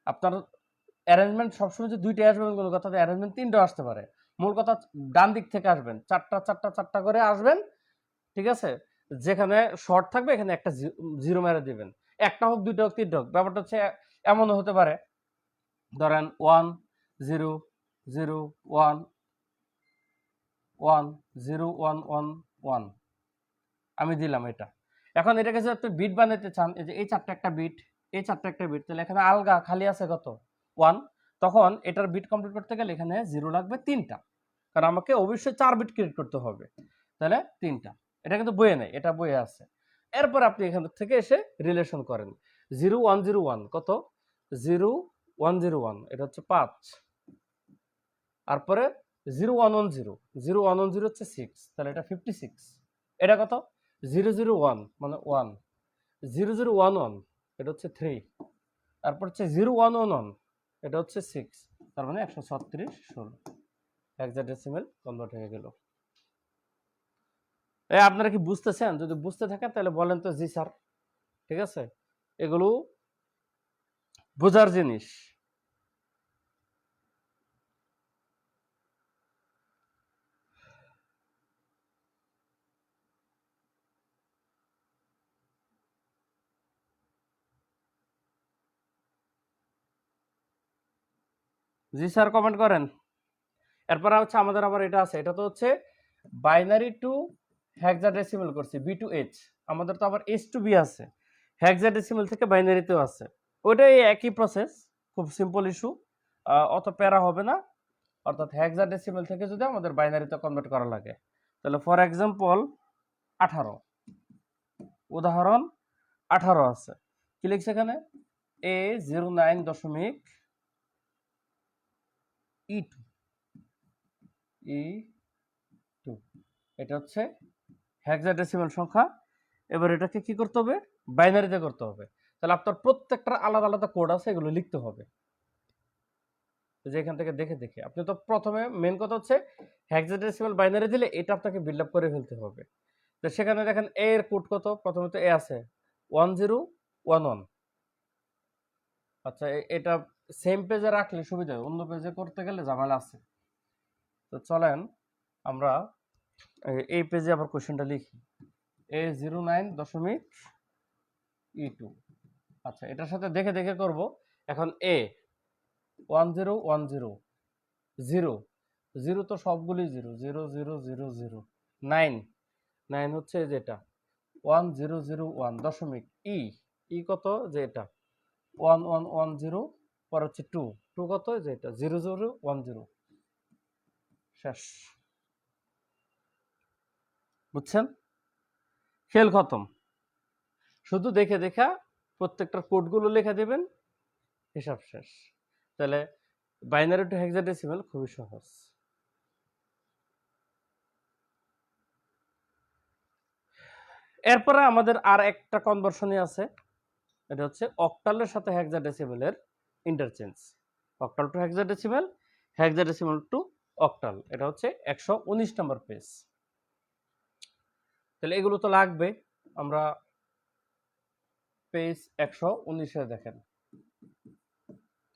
আপনার অ্যারেঞ্জমেন্ট সবসময় যে 2টা আসবে কোনো কথা, অ্যারেঞ্জমেন্ট 3টা আসতে পারে। মূল কথা ডান দিক থেকে আসবেন, 4টা করে আসবেন, ঠিক আছে। যেখানে শর্ট থাকবে এখানে একটা জিরো মেরে দিবেন। একটা হোক, 2টা হোক, 3টা হোক, ব্যাপারটা হচ্ছে এমনও হতে পারে ধরেন 1 0 0 1 1 0 1 1 1 আমি দিলাম এটা। এখন এটাকে যদি আপনি বিট বানাতে চান, এই যে এই 4টা একটা বিট, এই 4টা একটা বিট, তাহলে এখানে আলগা খালি আছে কত 1, তখন এটার বিট কমপ্লিট করতে গেলে এখানে 0 লাগবে 3টা, কারণ আমাকে অবশ্যই 4 বিট ক্রিয়েট করতে হবে। তাহলে 3টা, এটা কিন্তু বইয়ে নেই, এটা বইয়ে আছে। এরপর আপনি এখান থেকে এসে রিলেশন করেন 0101 কত 0101, এটা হচ্ছে 5। তারপরে 0110 0110 হচ্ছে 6, তাহলে এটা 56। এটা কত 001 মানে 1, 0011 এটা হচ্ছে 3, তারপর হচ্ছে 0111 এটা হচ্ছে 6, তার মানে 136 16 হেক্সাডেসিমাল কনভার্ট হয়ে গেল। আপনারা কি বুঝতেছেন? যদি বুঝতে থাকেন তাহলে বলেন তো জি স্যার। ঠিক আছে, এগুলো বোঝার জিনিস। জি স্যার, কমেন্ট করেন। এরপরে হচ্ছে আমাদের আবার এটা আছে, এটা তো হচ্ছে বাইনারি টু হেক্সাডেসিমাল করছি, বি টু এইচ। আমাদের তো আবার এইচ টু বি আছে, হেক্সাডেসিমাল থেকে বাইনারিতেও আছে। ওইটাই একই প্রসেস, খুব সিম্পল ইস্যু, অত প্যারা হবে না। অর্থাৎ হেক্সাডেসিমাল থেকে যদি আমাদের বাইনারিতে কনভার্ট করা লাগে, তাহলে ফর এক্সাম্পল 18, উদাহরণ 18 আছে, কি লিখছে এখানে, A09.E2, এটা হচ্ছে হেক্সাডেসিমাল সংখ্যা। এবার এটাকে কি করতে হবে, বাইনারিতে করতে হবে। তাহলে আপনার প্রত্যেকটা আলাদা আলাদা কোড আছে, এগুলো লিখতে হবে। যে এখান থেকে দেখে দেখে আপনি তো প্রথমে মেন কথা হচ্ছে হেক্সাডেসিমাল বাইনারি দিলে এটা আপনাকে বিল্ড আপ করে ফেলতে হবে। তো সেখানে দেখেন এ এর কোড কত, প্রথমে তো এ আছে 1011। আচ্ছা, এটা সেম পেজে রাখলে সুবিধা, অন্য পেজে করতে গেলে ঝামেলা আছে। তো চলেন আমরা এই পেজে আবার কোশ্চেনটা লিখি, A09.E2। আচ্ছা, এটার সাথে দেখে দেখে করব। এখন এ 1010, 0 তো সবগুলি 0, 0, 0, 0, 0। 9 হচ্ছে যেটা 1001 দশমিক, ই কত যে এটা 1110, পর হচ্ছে 2 কত যে এটা 0010। শেষ, বুঝছেন? খেল খতম। শুধু দেখে দেখা প্রত্যেকটা কোডগুলো লেখা দেবেন, হিসাব শেষ। তাহলে বাইনারি টু হেক্সাডেসিমাল খুবই সহজ। এরপরে আমাদের আর একটা কনভার্সনই আছে, এটা হচ্ছে অক্টালের সাথে হেক্সাডেসিমালের interchange. Octal to hexadecimal, hexadecimal to octal, এটা হচ্ছে 119 নম্বর পেজ। তাহলে এগুলো তো লাগবে। আমরা পেজ 119-এ দেখেন,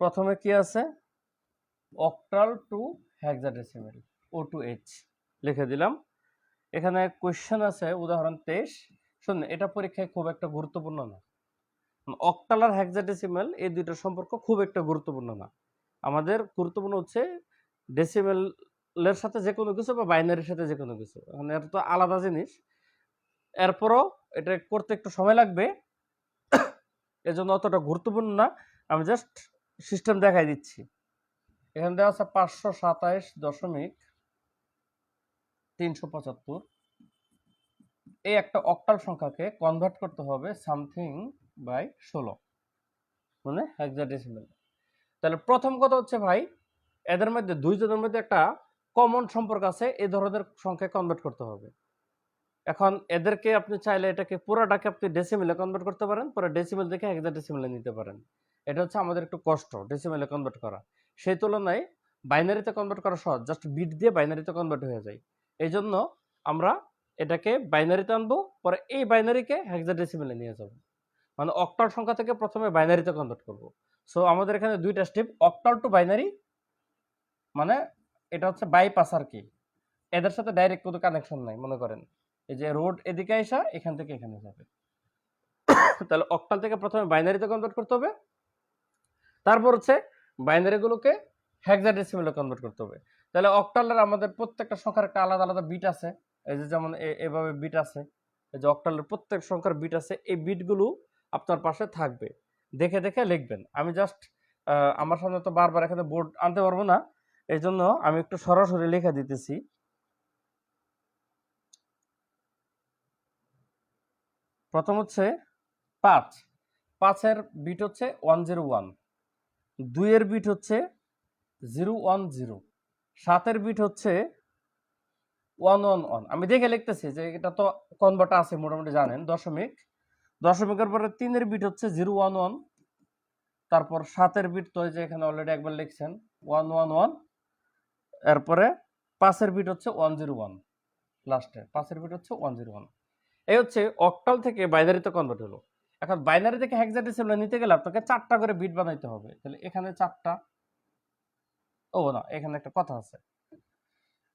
প্রথমে কি আছে, octal to hexadecimal, O to H লিখে দিলাম। এখানে কোশ্চেন আছে উদাহরণ 23। শুনুন, এটা পরীক্ষায় খুব একটা গুরুত্বপূর্ণ না। অক্টাল আর হেক্সাডেসিমাল এই দুইটার সম্পর্ক খুব একটা গুরুত্বপূর্ণ না। আমাদের গুরুত্বপূর্ণ হচ্ছে ডেসিমেলের সাথে যে কোনো কিছু বা বাইনারির সাথে যে কোনো কিছু। এখন এটা তো আলাদা জিনিস, এরপরও এটা করতে একটু সময় লাগবে, এজন্য অতটা গুরুত্বপূর্ণ না। আমি জাস্ট সিস্টেম দেখাই দিচ্ছি। এখানে দেওয়া আছে 527.375। এই একটা অক্টাল সংখ্যাকে কনভার্ট করতে হবে সামথিং বাই 16, মানে হেক্সাডেসিমাল। তাহলে প্রথম কথা হচ্ছে ভাই, এদের মধ্যে দুইজনের মধ্যে একটা কমন সম্পর্ক আছে, এই ধরনের সংখ্যায় কনভার্ট করতে হবে। এখন এদেরকে আপনি চাইলে এটাকে পুরোটাকে আপনি ডেসিমেলে কনভার্ট করতে পারেন, পরে ডেসিমেল থেকে হেক্সাডেসিমেলে নিতে পারেন। এটা হচ্ছে আমাদের একটু কষ্ট ডেসিমেলে কনভার্ট করা। সেই তুলনায় বাইনারিতে কনভার্ট করা সহজ, জাস্ট বিট দিয়ে বাইনারিতে কনভার্ট হয়ে যায়। এই জন্য আমরা এটাকে বাইনারিতে আনবো, পরে এই বাইনারিকে হেক্সাডেসিমেলে নিয়ে যাব। মানে অক্টাল সংখ্যা থেকে প্রথমে বাইনারিতে কনভার্ট করব। সো আমাদের এখানে দুইটা স্টেপ, অক্টাল টু বাইনারি, মানে এটা হচ্ছে বাইপাস আর কি, এদের সাথে ডাইরেক্ট কোনো কানেকশন নাই। মনে করেন এই যে রোড এদিকে আসা, এখান থেকে এখানে যাবে। তাহলে অক্টাল থেকে প্রথমে বাইনারিতে কনভার্ট করতে হবে, তারপর হচ্ছে বাইনারি গুলোকে হেক্সাডেসিমেলে কনভার্ট করতে হবে। তাহলে অক্টালের আমাদের প্রত্যেকটা সংখ্যার একটা আলাদা আলাদা বিট আছে। এই যে যেমন এভাবে বিট আছে, এই যে অক্টালের প্রত্যেক সংখ্যার বিট আছে, এই বিটগুলো আপনার পাশে থাকবে, দেখে দেখে লিখবেন। আমি জাস্ট আমার সামনে তো বারবার এখানে বোর্ড আনতে পারবো না, এই জন্য আমি একটু সরাসরি লেখা দিতেছি। প্রথম হচ্ছে 5 এর বিট হচ্ছে 101, 2 এর বিট হচ্ছে 010, 7 এর বিট হচ্ছে 111। আমি দেখে লিখতেছি যে এটা তো কনভার্ট আছে মোটামুটি জানেন, দশমিক, দশমিকের পরে 3 এর বিট হচ্ছে 011, তারপর 7 এর বিট তো যে এখানে অলরেডি একবার লিখছেন 111, এরপরে 5 এর বিট হচ্ছে 101, লাস্টে 5 এর বিট হচ্ছে 101। এই হচ্ছে অক্টাল থেকে বাইনারিতে কনভার্ট হলো। এখন বাইনারি থেকে হেক্সাডেসিমালে নিতে গেলে আপনাকে 4টা করে বিট বানাইতে হবে। তাহলে এখানে 4টা, ও না, এখানে একটা কথা আছে,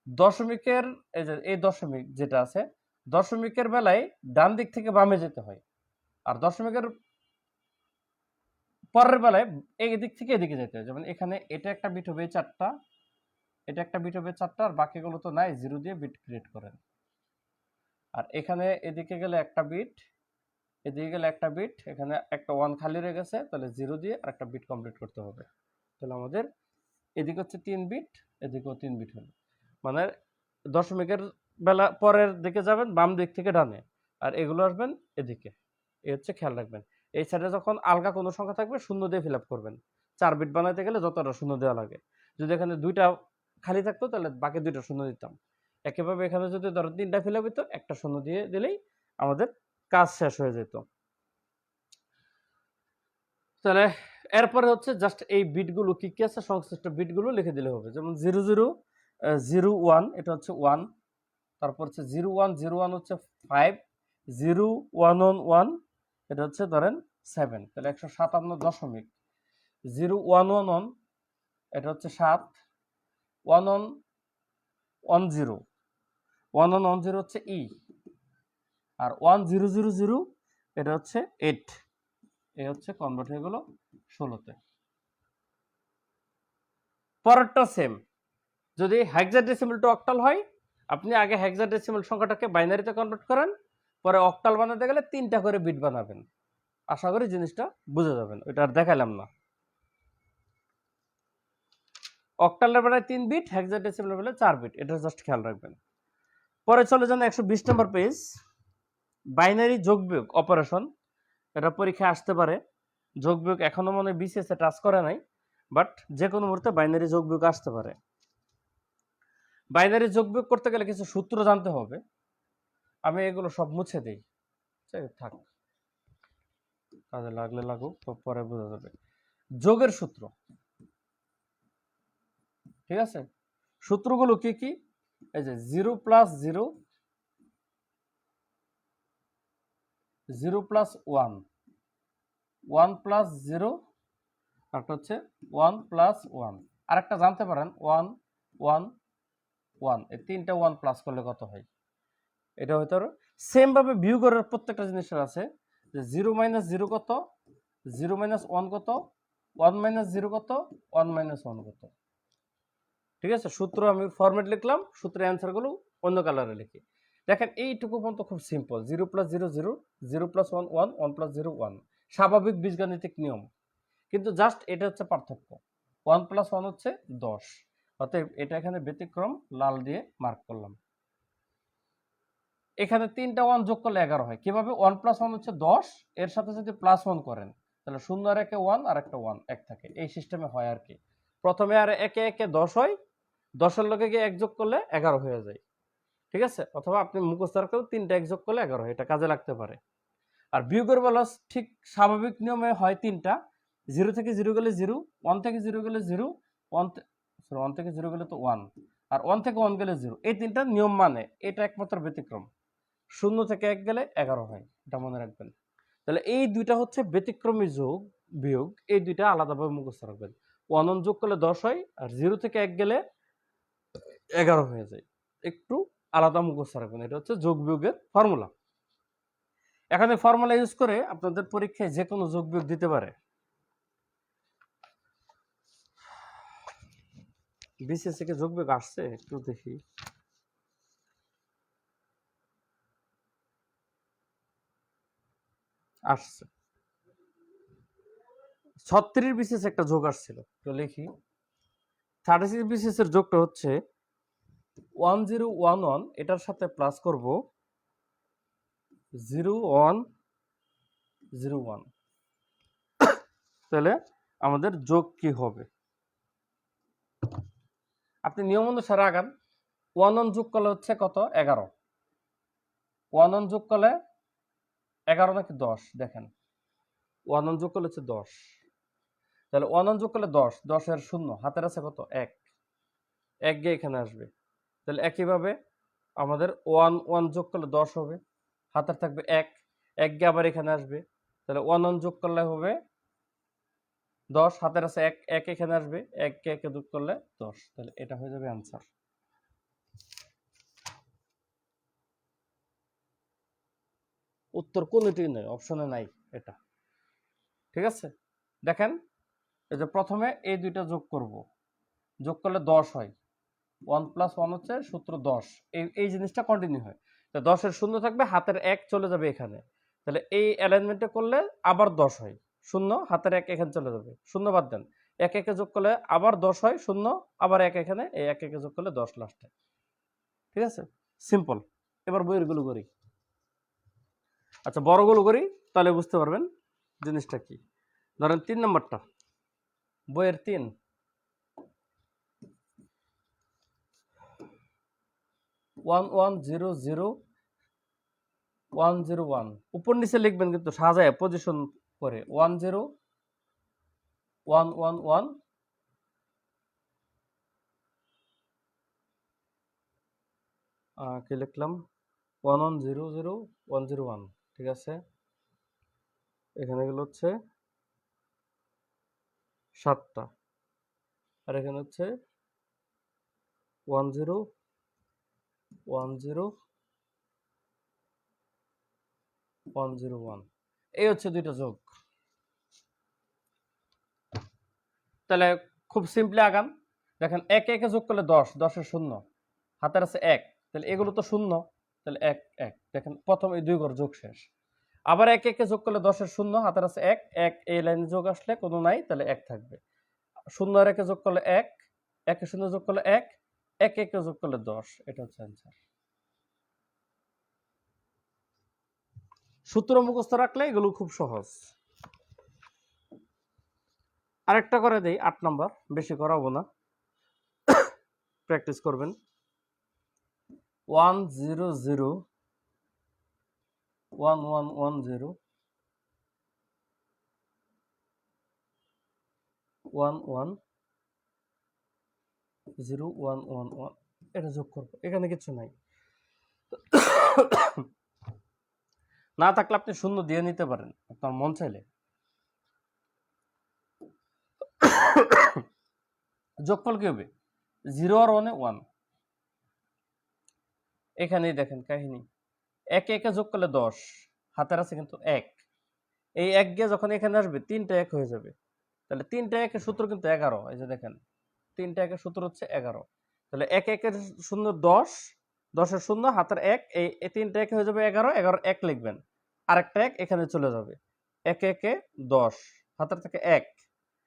দশমিকের এই যে এই দশমিক যেটা আছে, দশমিকের বেলায় ডান দিক থেকে বামে যেতে হয়, আর দশমিকের পরের বেলায় এদিক থেকে এদিকে যেতে হবে। যেমন এখানে এটা একটা বিট হবে 4টা, এটা একটা বিট হবে 4টা, আর বাকিগুলো তো নাই, 0 দিয়ে বিট ক্রিয়েট করেন। আর এখানে এদিকে গেলে একটা বিট, এদিকে গেলে একটা বিট, এখানে একটা 1 খালি রয়ে গেছে, তাহলে 0 দিয়ে আর একটা বিট কমপ্লিট করতে হবে। তাহলে আমাদের এদিকে হচ্ছে 3 বিট, এদিকেও 3 বিট হলো। মানে দশমিকের বেলা পরের দিকে যাবেন বাম দিক থেকে ডানে, আর এগুলো আসবেন এদিকে। এই হচ্ছে খেয়াল রাখবেন। এই সাইডে যখন আলগা কোনো সংখ্যা থাকবে শূন্য দিয়ে ফিল আপ করবেন। 4 বিট বানাইতে গেলে যতটা শূন্য দেওয়া লাগে। যদি এখানে 2টা খালি থাকতো তাহলে বাকি 2টা শূন্য দিতাম। একইভাবে এখানে যদি ধরো 3টা ফিল আপ হতো, একটা শূন্য দিয়ে দিলেই আমাদের কাজ শেষ হয়ে যেত। তাহলে এরপরে হচ্ছে জাস্ট এই বিটগুলো কি কি আছে সংশ্লিষ্ট বিটগুলো লিখে দিলে হবে। যেমন 0001 এটা হচ্ছে 1, তারপর হচ্ছে 0101 হচ্ছে 5, 0111 এটা হচ্ছে ধরেন 7, তাহলে 157 দশমিক। 0111 এটা হচ্ছে 7, 1110 1110 হচ্ছে ই, আর 1000 এটা হচ্ছে 8। এই হচ্ছে কনভার্ট হয়ে গেল 16তে। পরেরটা সেম, যদি হেক্সাডেসিমাল টু অক্টাল হয়, আপনি আগে হেক্সাডেসিমাল সংখ্যাটাকে বাইনারিতে কনভার্ট করেন, পরে অক্টাল বানাতে গেলে 3টা করে বিট বানাবেন। আশা করি জিনিসটা বুঝে যাবেন, ওইটা আর দেখালাম না। অক্টালের বেলায় 3 বিট, হেক্সাডেসিমালের বেলায় 4 বিট, এটা জাস্ট খেয়াল রাখবেন। পরে চলে যান 120 নম্বর পেজ, বাইনারি যোগ বিয়োগ অপারেশন। এটা পরীক্ষায় আসতে পারে। যোগ বিয়োগ এখনো মনে হয় বিসিএস এ টাচ করে নাই, বাট যে কোনো মুহূর্তে বাইনারি যোগ বিয়োগ আসতে পারে। বাইনারি যোগ বিয়োগ করতে গেলে কিছু সূত্র জানতে হবে। আমি এগুলো সব মুছে দিই, থাক, কাজে লাগলে লাগুক, পরে বোঝা যাবে। যোগের সূত্র, ঠিক আছে? সূত্রগুলো কি কি? এই যে 0 প্লাস 0, 0 প্লাস 1, 1 প্লাস 0, একটা হচ্ছে 1 প্লাস 1। আরেকটা জানতে পারেন 1 1 1, এই 3টা 1 প্লাস করলে কত হয়, এটা হয়তো সেম ভাবে বিয়োগের প্রত্যেকটা জিনিসের আছে। যে 0 মাইনাস 0 কত, 0 মাইনাস 1 কত, 1 মাইনাস 0 কত, 1 মাইনাস 1 কত। ঠিক আছে, সূত্র আমি ফরম্যাট লিখলাম, সূত্রের অ্যান্সারগুলো অন্য কালারে লিখি। দেখেন এইটুকু পর্যন্ত খুব সিম্পল, 0 প্লাস 0 0, 0 প্লাস 1 1, 1 প্লাস 0 1, স্বাভাবিক বীজগাণিতিক নিয়ম। কিন্তু জাস্ট এটা হচ্ছে পার্থক্য, 1 প্লাস 1 হচ্ছে 10, অতএব এটা এখানে ব্যতিক্রম, লাল দিয়ে মার্ক করলাম। এখানে 3টা 1 যোগ করলে 11 হয়। কিভাবে? 1 প্লাস 1 হচ্ছে 10, এর সাথে যদি প্লাস 1 করেন তাহলে 0 আর 1 1, আর একটা 1 1 থাকে। এই সিস্টেমে হয় আর কি। প্রথমে আর একে একে 10 হয়, 10-এর লগে গিয়ে 1 যোগ করলে 11 হয়ে যায়। ঠিক আছে? অথবা আপনি মুখস্থ রাখলেও 3টা 1 যোগ করলে 11 হয়, এটা কাজে লাগতে পারে। আর বিয়োগের বেলা ঠিক স্বাভাবিক নিয়মে হয় 3টা, 0 থেকে 0 গেলে 0, 1 থেকে 0 গেলে 0, 1 থেকে 0 গেলে তো 1, আর 1 থেকে 1 গেলে 0। এই 3টা নিয়ম মানে, এটা একমাত্র ব্যতিক্রম। 0 থেকে 1 গেলে 11 হয়, এটা মনে রাখবেন। তাহলে এই দুইটা হচ্ছে ব্যতিক্রমী যোগ বিয়োগ, এই দুইটা আলাদাভাবে মুখস্থ রাখবেন। 1 1 যোগ করলে 10 হয়, আর 0 থেকে 1 গেলে 11 হয়ে যায়। একটু আলাদা মুখস্থ রাখবেন, এটা হচ্ছে যোগ বিয়োগের ফর্মুলা। এখন এই ফর্মুলা ইউজ করে আপনাদের পরীক্ষায় যে কোনো যোগ বিয়োগ দিতে পারে। বিসিএস থেকে যোগ বিয়োগ আসছে, একটু দেখি। আসছে 36 বিসিএস একটা যোগ আসছিল, তো লিখি। 36 বিসিএস এর যোগটা হচ্ছে 1011, এটার সাথে প্লাস করব 0101, তাহলে আমাদের যোগ কি হবে? আপনি নিয়ম অনুসারে আগান। 1 1 যোগ করলে হচ্ছে কত? 11। 1 1 যোগ করলে 11 নাকি 10? দেখেন, 1 1 যোগ করলে হচ্ছে 10, তাহলে 1 1 যোগ করলে 10, 10 এর শূন্য হাতের আছে কত? 1, 1 গিয়ে এখানে আসবে। তাহলে একইভাবে আমাদের 1 1 যোগ করলে 10 হবে, হাতের থাকবে 1, 1 গিয়ে আবার এখানে আসবে। তাহলে 1 1 যোগ করলে হবে 10, হাতের আছে 1, 1 এখানে আসবে, 1 কে 1 যোগ করলে 10, তাহলে এটা হয়ে যাবে অ্যান্সার। উত্তর কোনটি নয়, অপশনে নাই এটা। ঠিক আছে? দেখেন এই যে প্রথমে এই দুইটা যোগ করব, যোগ করলে 10 হয়। 1 + 1 হচ্ছে সূত্র 10। এই জিনিসটা কন্টিনিউ হয়। তো 10-এর শূন্য থাকবে, হাতের 1 চলে যাবে এখানে। তাহলে এই অ্যালাইনমেন্টে করলে আবার 10 হয়। শূন্য, হাতের 1 এখানে চলে যাবে। শূন্য বাদ দেন। 1 1 যোগ করলে আবার 10 হয়, শূন্য আবার 1 এখানে, এই 1 1 যোগ করলে 10 লাস্টে। ঠিক আছে? সিম্পল। এবার বইয়ের গুলো করি। আচ্ছা, বড়গুলো করি, তাহলে বুঝতে পারবেন জিনিসটা কি। ধরেন 3 নম্বরটা, বইয়ের 3, 1 1 0 0 1 0 1, উপর নিচে লিখবেন কিন্তু সাজায় পজিশন করে। 1 0 1 1 1, কি লিখলাম, 1 1 0 0 1 0 1। ঠিক আছে, এখানে গেল হচ্ছে 7টা, আর এখানে হচ্ছে 1 0 1 0 1 0 1। এই হচ্ছে দুইটা যোগ। তাহলে খুব সিম্পলি আগান। দেখেন 1 1 যোগ করলে 10, 10-এর শূন্য, হাতের আছে 1, তাহলে এগুলো তো শূন্য, তাহলে 1 1। দেখেন প্রথম এই দুই ঘর যোগ শেষ। আবার 1 1 যোগ করলে 10-এর শূন্য, হাতের আছে 1 1, এই লাইনে যোগ আসলে কোনো নাই, তাহলে 1 থাকবে। শূন্য আর 1 যোগ করলে 1, 1 এর শূন্য যোগ করলে 1, 1 1 যোগ করলে 10। এটা হচ্ছে অ্যান্সার। সূত্র মুখস্থ রাখলে এগুলো খুব সহজ। আরেকটা করে দেই, 8 নাম্বার, বেশি করাবো না, প্র্যাকটিস করবেন। 1 0 0 1 1 1 0 1 1 0 1 1 1, এটা যোগ করবো। এখানে কিছু নাই, না থাকলে আপনি শূন্য দিয়ে নিতে পারেন আপনার মন চাইলে। যোগফল কি হবে? 0 আর 1 এ 1। এখানেই দেখেন কাহিনী, 1 1 যোগ করলে 10, হাতের আছে কিন্তু 1, এই 1 গিয়ে যখন এখানে আসবে 3টা 1 হয়ে যাবে। তাহলে 3টা 1 এর সূত্র কিন্তু 11। এই যে দেখেন 3টা 1 এর সূত্র হচ্ছে 11। তাহলে 1 1 এর শূন্য 10, 10 এর শূন্য, হাতের 1, এই 3টা 1 হয়ে যাবে 11, 11 1 লিখবেন। আরেকটা 1 এখানে চলে যাবে। 1 1 এ 10, হাতের থেকে 1,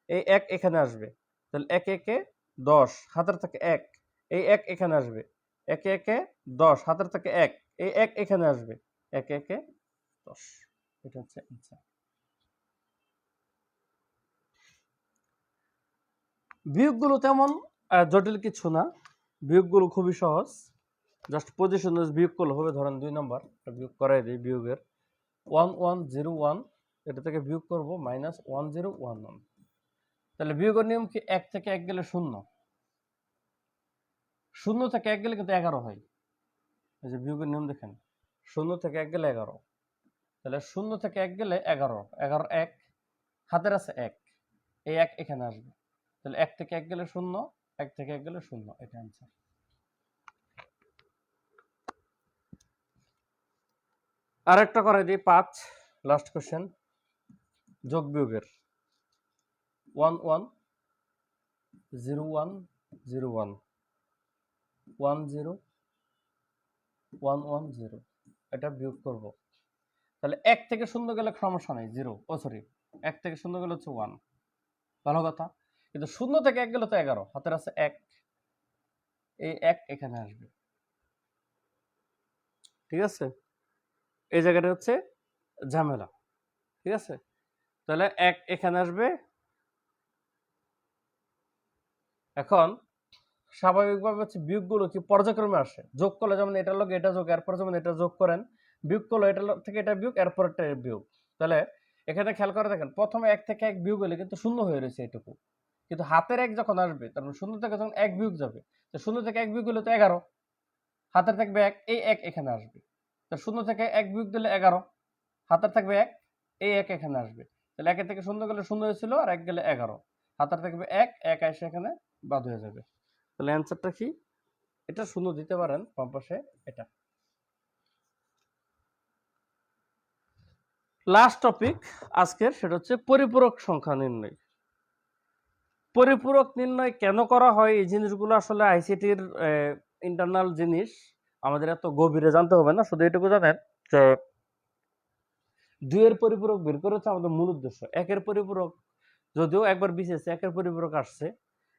এই 1 এখানে আসবে। তাহলে 1 1 এ 10, হাতের থেকে 1, এই 1 এখানে আসবে। 1 1 এ 10, হাতের থেকে 1, এই 1 এখানে আসবে। 1 1 এ 10। এটা হচ্ছে আনসার। বিয়োগগুলো তেমন জটিল কিছু না, বিয়োগগুলো খুবই সহজ। জাস্ট পজিশন বিয়োগ করলে হবে। ধরেন 2 নম্বর বিয়োগ করাই দিই। বিয়োগের 1 1 0 1, এটা থেকে বিয়োগ করব -1 0 1 1। তাহলে বিয়োগের নিয়ম কি? 1 থেকে 1 গেলে 0, 0 থেকে 1 গেলে কিন্তু 11 হয়। এই যে বিয়োগের নিয়ম দেখেন, 0 থেকে 1 গেলে 11। তাহলে 0 থেকে 1 গেলে 11, 11 1, হাতের আছে 1, এই 1 এখানে আসবে। তাহলে 1 থেকে 1 গেলে 0, 1 থেকে 1 গেলে 0। এটা आंसर। আরেকটা করে দিই, 5, লাস্ট কোশ্চেন, যোগ বিয়োগের। 1 1 0 1 0 1 1 0 1 1 0, এটা বিয়োগ করব। তাহলে 1 থেকে 0 গেলে সমস্যা নাই, 0, ও সরি, 1 থেকে 0 গেলে হচ্ছে 1, ভালো কথা। কিন্তু 0 থেকে 1 গেলে তো 11, হাতের আছে 1, এই 1 এখানে আসবে। ঠিক আছে, এই জায়গাটা হচ্ছে ঝামেলা। ঠিক আছে, তাহলে 1 এখানে আসবে। এখন স্বাভাবিকভাবে হচ্ছে বিয়োগগুলো কি পর্যায়ক্রমে আসে। যোগ করলে যেমন এটার লগে এটা যোগ, এরপর যেমন এটা যোগ করেন, বিয়োগ করলে এটা থেকে এটা বিয়োগ, এরপর এটা বিয়োগ। তাহলে এখানে খেয়াল করে দেখেন, প্রথমে 1 থেকে 1 বিয়োগ হলে কিন্তু শূন্য হয়ে রয়েছে এটুকু। কিন্তু হাতের 1 যখন আসবে, তার মানে 0 থেকে যখন 1 বিয়োগ যাবে, তো 0 থেকে 1 বিয়োগ হলে তো 11, হাতের থাকবে 1, এই 1 এখানে আসবে। তো 0 থেকে 1 বিয়োগ দিলে 11, হাতের থাকবে 1, এই 1 এখানে আসবে। তাহলে 1 থেকে 0 গেলে 0 হয়েছিল, আর 1 গেলে 11, হাতের থাকবে 1, 1 এসে এখানে বাদ হয়ে যাবে। তাহলে অ্যান্সারটা কি? এটা 0 দিতে পারেন বাম পাশে, এটা। লাস্ট টপিক আজকের, সেটা হচ্ছে পরিপূরক সংখ্যা নির্ণয়। পরিপূরক নির্ণয় কেন করা হয় এই জিনিসগুলো আসলে আইসিটির ইন্টারনাল জিনিস, আমাদের এত গভীরে জানতে হবে না, শুধু এটুকু জানেন যে দুইয়ের পরিপূরক বের করে হচ্ছে আমাদের মূল উদ্দেশ্য। একের পরিপূরক যদিও একবার বিশেষে একের পরিপূরক আসছে,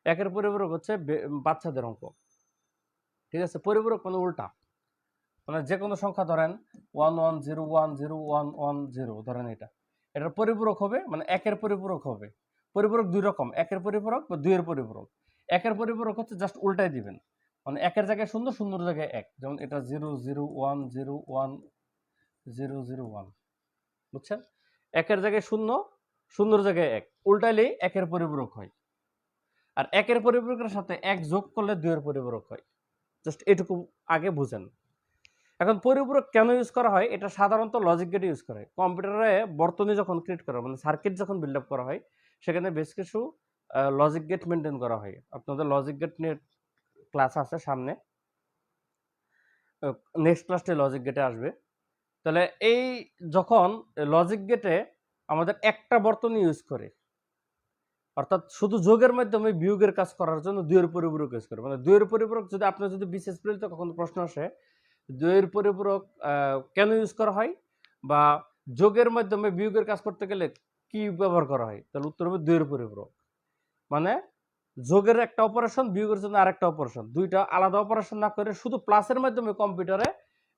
একের পরিপূরক হচ্ছে বাচ্চাদের অঙ্ক, ঠিক আছে। পরিপূরক মানে উল্টা, মানে যে কোনো সংখ্যা ধরেন 11010110 ধরেন, এটার পরিপূরক হবে মানে একের পরিপূরক হবে। পরিপূরক দুই রকম, একের পরিপূরক বা দুইয়ের পরিপূরক। একের পরিপূরক হচ্ছে জাস্ট উল্টাই দিবেন, মানে একের জায়গায় শূন্য, শূন্যর জায়গায় এক, যেমন এটা 001011001, বুঝছেন? একের জায়গায় শূন্য, শূন্যর জায়গায় এক, উল্টাইলেই একের পরিপূরক হয়। আর একের পরিপূরকের সাথে এক যোগ করলে দুইয়ের পরিপূরক হয়। জাস্ট এটুকু আগে বুঝেন। এখন পরিপূরক কেন ইউজ করা হয়, এটা সাধারণত লজিক গেটে ইউজ করা হয়। কম্পিউটারে বর্তনী যখন ক্রিয়েট করা মানে সার্কিট যখন বিল্ড আপ করা হয়, সেখানে বেশ কিছু লজিক গেট মেনটেন করা হয়। আপনাদের লজিক গেট নিয়ে ক্লাস আছে সামনে, নেক্সট ক্লাসে লজিক গেটে আসবে। তাহলে এই যখন লজিক গেটে আমাদের একটা বর্তনী ইউজ করে, অর্থাৎ শুধু যোগের মাধ্যমে বিয়োগের কাজ করার জন্য দুইয়ের পরিপূরক ইউজ করে। মানে দুইয়ের পরিপূরক যদি আপনার যদি বিশেষ প্রেরিত কখনো প্রশ্ন আসে দুইয়ের পরিপূরক কেন ইউজ করা হয়, বা যোগের মাধ্যমে বিয়োগের কাজ করতে গেলে কি ব্যবহার করা হয়, তাহলে উত্তর হবে দুইয়ের পরিপূরক। মানে যোগের একটা অপারেশন, বিয়োগের জন্য আরেকটা অপারেশন, দুইটা আলাদা অপারেশন না করে শুধু প্লাসের মাধ্যমে কম্পিউটারে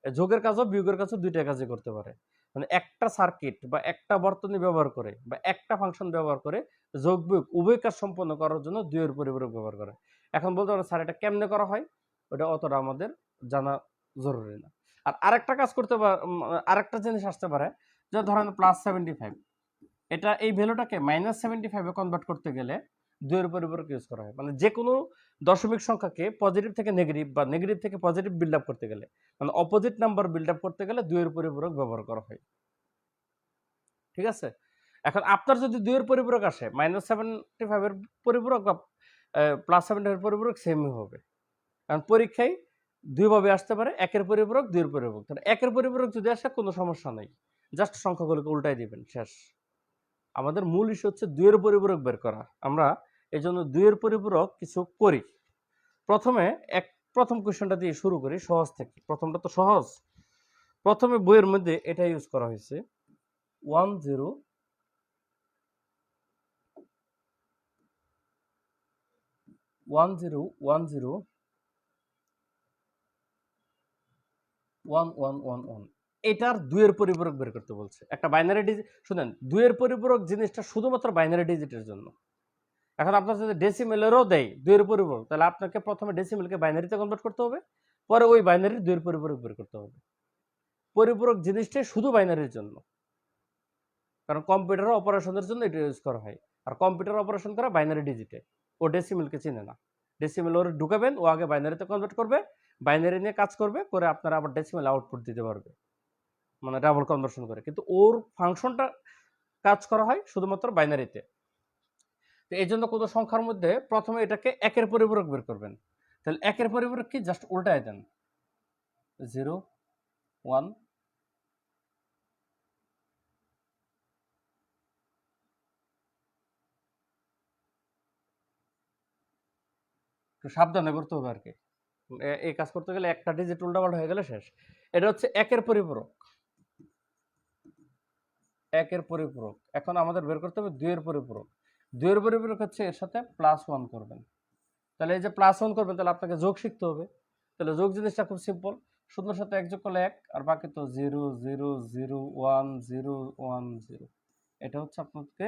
যোগের কাজও বিয়োগের কাজও দুইটা কাজই করতে পারে। মানে একটা সার্কিট বা একটা বর্তনী ব্যবহার করে বা একটা ফাংশন ব্যবহার করে যোগ বিয়োগ উভয় কাজ সম্পন্ন করার জন্য দুইয়ের পরিপূরক ব্যবহার করে। এখন বলতে পারেন স্যার এটা কেমনে করা হয়, ওটা অতটা আমাদের জানা জরুরি না। আর আরেকটা কাজ করতে পারে, আরেকটা জিনিস আসতে পারে, যে ধরেন +75, এটা এই ভ্যালুটাকে -75 কনভার্ট করতে গেলে দুইয়ের পরিপূরক ইউজ করা হয়। মানে যে কোনো দশমিক সংখ্যাকে পজিটিভ থেকে নেগেটিভ বা নেগেটিভ থেকে পজিটিভ বিল্ড আপ করতে গেলে, মানে অপোজিট নাম্বার বিল্ড আপ করতে গেলে দুইয়ের পরিপূরক ব্যবহার করা হয়, ঠিক আছে। এখন আপনার যদি দুইয়ের পরিপূরক আসে, -75 এর পরিপূরক বা +75 এর পরিপূরক সেমই হবে। কারণ পরীক্ষায় দুইভাবে আসতে পারে, একের পরিপূরক, দুইয়ের পরিপূরক। তাহলে একের পরিপূরক যদি আসে কোনো সমস্যা নেই, জাস্ট সংখ্যাগুলোকে উল্টাই দিবেন, শেষ। আমাদের মূল ইস্যু হচ্ছে দুইয়ের পরিপূরক বের করা। আমরা এই জন্য দুইয়ের পরিপূরক কিছু করি। প্রথমে প্রথম কোয়েশ্চেনটা দিয়ে শুরু করি, সহজ থেকে। প্রথমটা তো সহজ। প্রথমে বইয়ের মধ্যে এটা ইউজ করা হয়েছে, 1010101111, এটার দুইয়ের পরিপূরক বের করতে বলছে। একটা বাইনারি ডিজিট, শুনেন, দুইয়ের পরিপূরক জিনিসটা শুধুমাত্র বাইনারি ডিজিটের জন্য। এখন আপনার যদি ডেসিমেলেরও দেয় দুইয়ের পরিপূরক, তাহলে আপনাকে প্রথমে ডেসিমেলকে বাইনারিতে কনভার্ট করতে হবে, পরে ওই বাইনারির দুইয়ের পরিপূরক বের করতে হবে। পরিপূরক জিনিসটাই শুধু বাইনারির জন্য, কারণ কম্পিউটার অপারেশনের জন্য এটা ইউজ করা হয়। আর কম্পিউটার অপারেশন করা বাইনারি ডিজিটে, ও ডেসিমেলকে চিনে না। ডেসিমেল ওর ঢুকাবেন, ও আগে বাইনারিতে কনভার্ট করবে, বাইনারি নিয়ে কাজ করবে, করে আপনারা আবার ডেসিমেল আউটপুট দিতে পারবে, মানে ডাবল কনভার্সন করে। কিন্তু ওর ফাংশনটা কাজ করা হয় শুধুমাত্র বাইনারিতে। তো এই জন্য কোনো সংখ্যার মধ্যে প্রথমে এটাকে একের পরিপূরক বের করবেন। তাহলে একের পরিপূরক কি, জাস্ট উল্টায় দেন, 0 1, একটু সাবধানে করতে হবে আর কি। এই কাজ করতে গেলে একটা ডিজিট উল্টাপাল্টা হয়ে গেলে শেষ। এটা হচ্ছে একের পরিপূরক, একের পরিপূরক। এখন আমাদের বের করতে হবে দুইয়ের পরিপূরক। দুইয়ের পরিপূরক হচ্ছে এর সাথে +1 করবেন। তাহলে এই যে +1 করবেন, তাহলে আপনাকে যোগ শিখতে হবে। তাহলে যোগ জিনিসটা খুব সিম্পল, শূন্যর সাথে এক যোগ করলে 1, আর বাকি তো 0 0 0 1 0 1 0। এটা হচ্ছে আপনাকে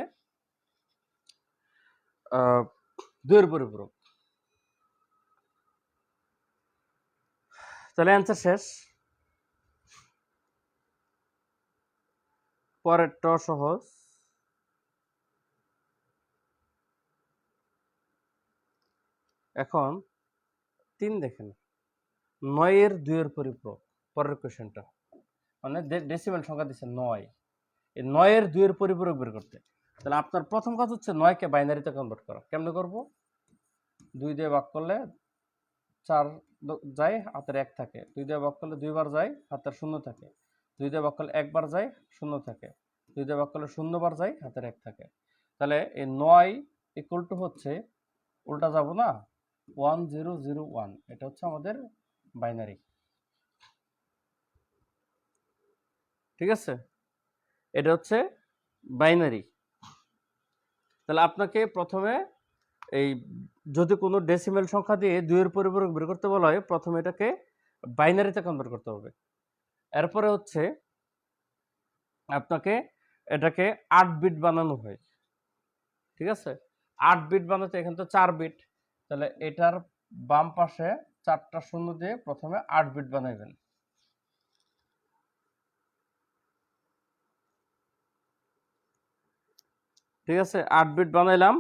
দুইয়ের পরিপূরক। তাহলে অ্যান্সার শেষ। পরেরটা সহজ। এখন 3 দেখেন, 9 এর 2 এর পরিপূরক। পরের কোশ্চেনটা মানে ডেসিমেল সংখ্যা দিচ্ছে 9, এই 9 এর 2 এর পরিপূরক বের করতে। তাহলে আপনার প্রথম কাজ হচ্ছে 9 কে বাইনারিতে কনভার্ট করা। কেমনে করব? 2 দিয়ে ভাগ করলে 4 যায়, হাতের 1 থাকে। 2 দিয়ে ভাগ করলে 2 বার যায়, হাতের 0 থাকে। 2 দিয়ে ভাগ করলে 1 বার যায়, 0 থাকে। 2 দিয়ে ভাগ করলে 0 বার যায়, হাতের 1 থাকে। তাহলে এই 9 ইকুয়াল টু হচ্ছে, উল্টা যাব না, 1001, এটা হচ্ছে আমাদের বাইনারি। ঠিক আছে, এটা হচ্ছে বাইনারি। তাহলে আপনাকে প্রথমে এই যদি কোনো ডেসিমেল সংখ্যা দিয়ে 2 এর পরিপূরক বের করতে বলা হয়, প্রথমে এটাকে বাইনারিতে কনভার্ট করতে হবে। এরপরে হচ্ছে আপনাকে এটাকে 8 বিট বানানো হয়। ঠিক আছে, 8 বিট বানাতে এখানে তো 4 বিট, তাহলে এটার বাম পাশে 4টা শূন্য দিয়ে প্রথমে 8 বিট বানাইবেন। ঠিক আছে, 8 বিট বানাইলাম।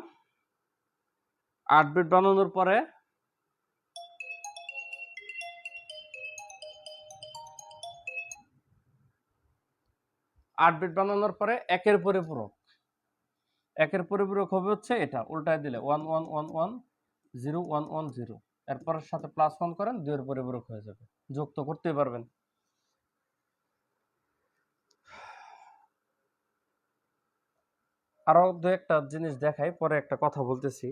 8 বিট বানানোর পরে একের পরিপূরক হবে হচ্ছে এটা, উল্টায় দিলে 11110110, এরপর সাথে +1 করেন, 2 এর পরিপূরক হয়ে যাবে। যোগ তো করতেই পারবেন। আরো দু একটা জিনিস দেখাই, পরে একটা কথা বলতেছি।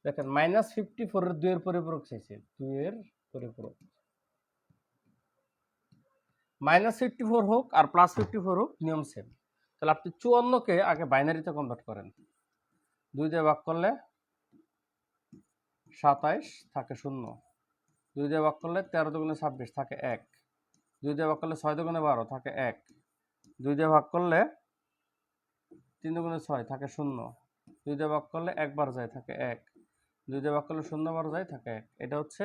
দেখেন -54 এর 2 এর পরিপূরক চাইছে, 2 এর পরিপূরক। -54 হোক আর +54 হোক, নিয়ম সেম। তাহলে আপনি 54 কে আগে বাইনারিতে কনভার্ট করেন। 2 দিয়ে ভাগ করলে 27 থাকে 0, 2 দিয়ে ভাগ করলে 13 দুগুণে 26 থাকে 1, 2 দিয়ে ভাগ করলে 6 দুগুণে 12 থাকে 1, 2 দিয়ে ভাগ করলে 3 দুগুণে 6 থাকে 0, 2 দিয়ে ভাগ করলে 1 বার যায় থাকে 1, 2 দিয়ে ভাগ করলে 0 বার যায় থাকে 1। এটা হচ্ছে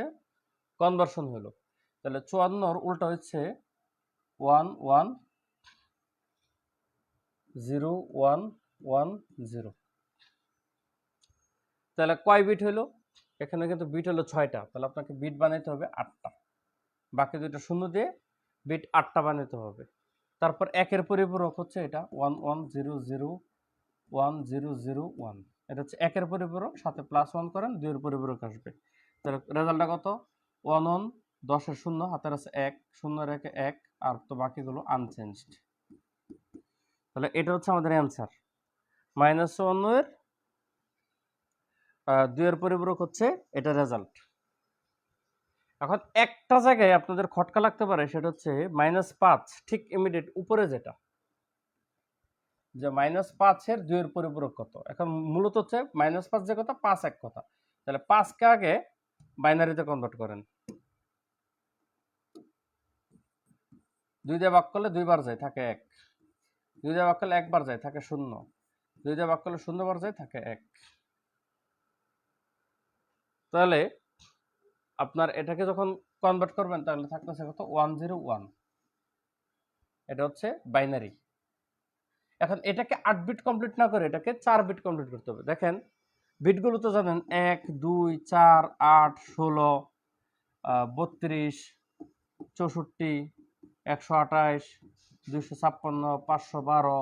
কনভার্সন হলো। তাহলে 54 উল্টা হচ্ছে 110110। তাহলে কয় বিট হলো? এখানে কিন্তু বিট হলো 6টা, তাহলে আপনাকে বিট বানাইতে হবে 8টা, বাকি দুটো শূন্য দিয়ে বিট 8টা বানাইতে হবে। তারপর একের পরিপূরক হচ্ছে এটা 11001001, এটা হচ্ছে একের পরিপূরক, সাথে +1 করেন, 2 এর পরিপূরক আসবে। তাহলে রেজাল্টটা কত? 11 10 এর 0, হাতের আছে 1, 0 এর 1, আর তো বাকিগুলো আনচেঞ্জড। তাহলে এটা হচ্ছে আমাদের অ্যান্সার। -51 এর 2 এর পরিপূরক হচ্ছে এটা রেজাল্ট। এখন একটা জায়গায় আপনাদের খটকা লাগতে পারে, সেটা হচ্ছে -5, ঠিক ইমিডিয়েট উপরে যেটা, যে -5 এর 2 এর পরিপূরক কত। এখন মূলত হচ্ছে -5 যে কথা, 5 এক কথা। তাহলে 5 কে আগে বাইনারিতে কনভার্ট করেন। 2 দিয়ে ভাগ করলে 2 বার যায় থাকে 1, 2 দিয়ে ভাগ করলে 1 বার যায় থাকে 0, 2 দিয়ে ভাগ করলে 0 বার যায় থাকে 1। তাহলে আপনার এটাকে যখন কনভার্ট করবেন, তাহলে থাকতেছে কত? 101। এটা হচ্ছে বাইনারি। এখন এটাকে 8 বিট কমপ্লিট না করে এটাকে 4 বিট কমপ্লিট করতে হবে। দেখেন বিটগুলো তো জানেন, 1 2 4 8 16 32 64 128 256 512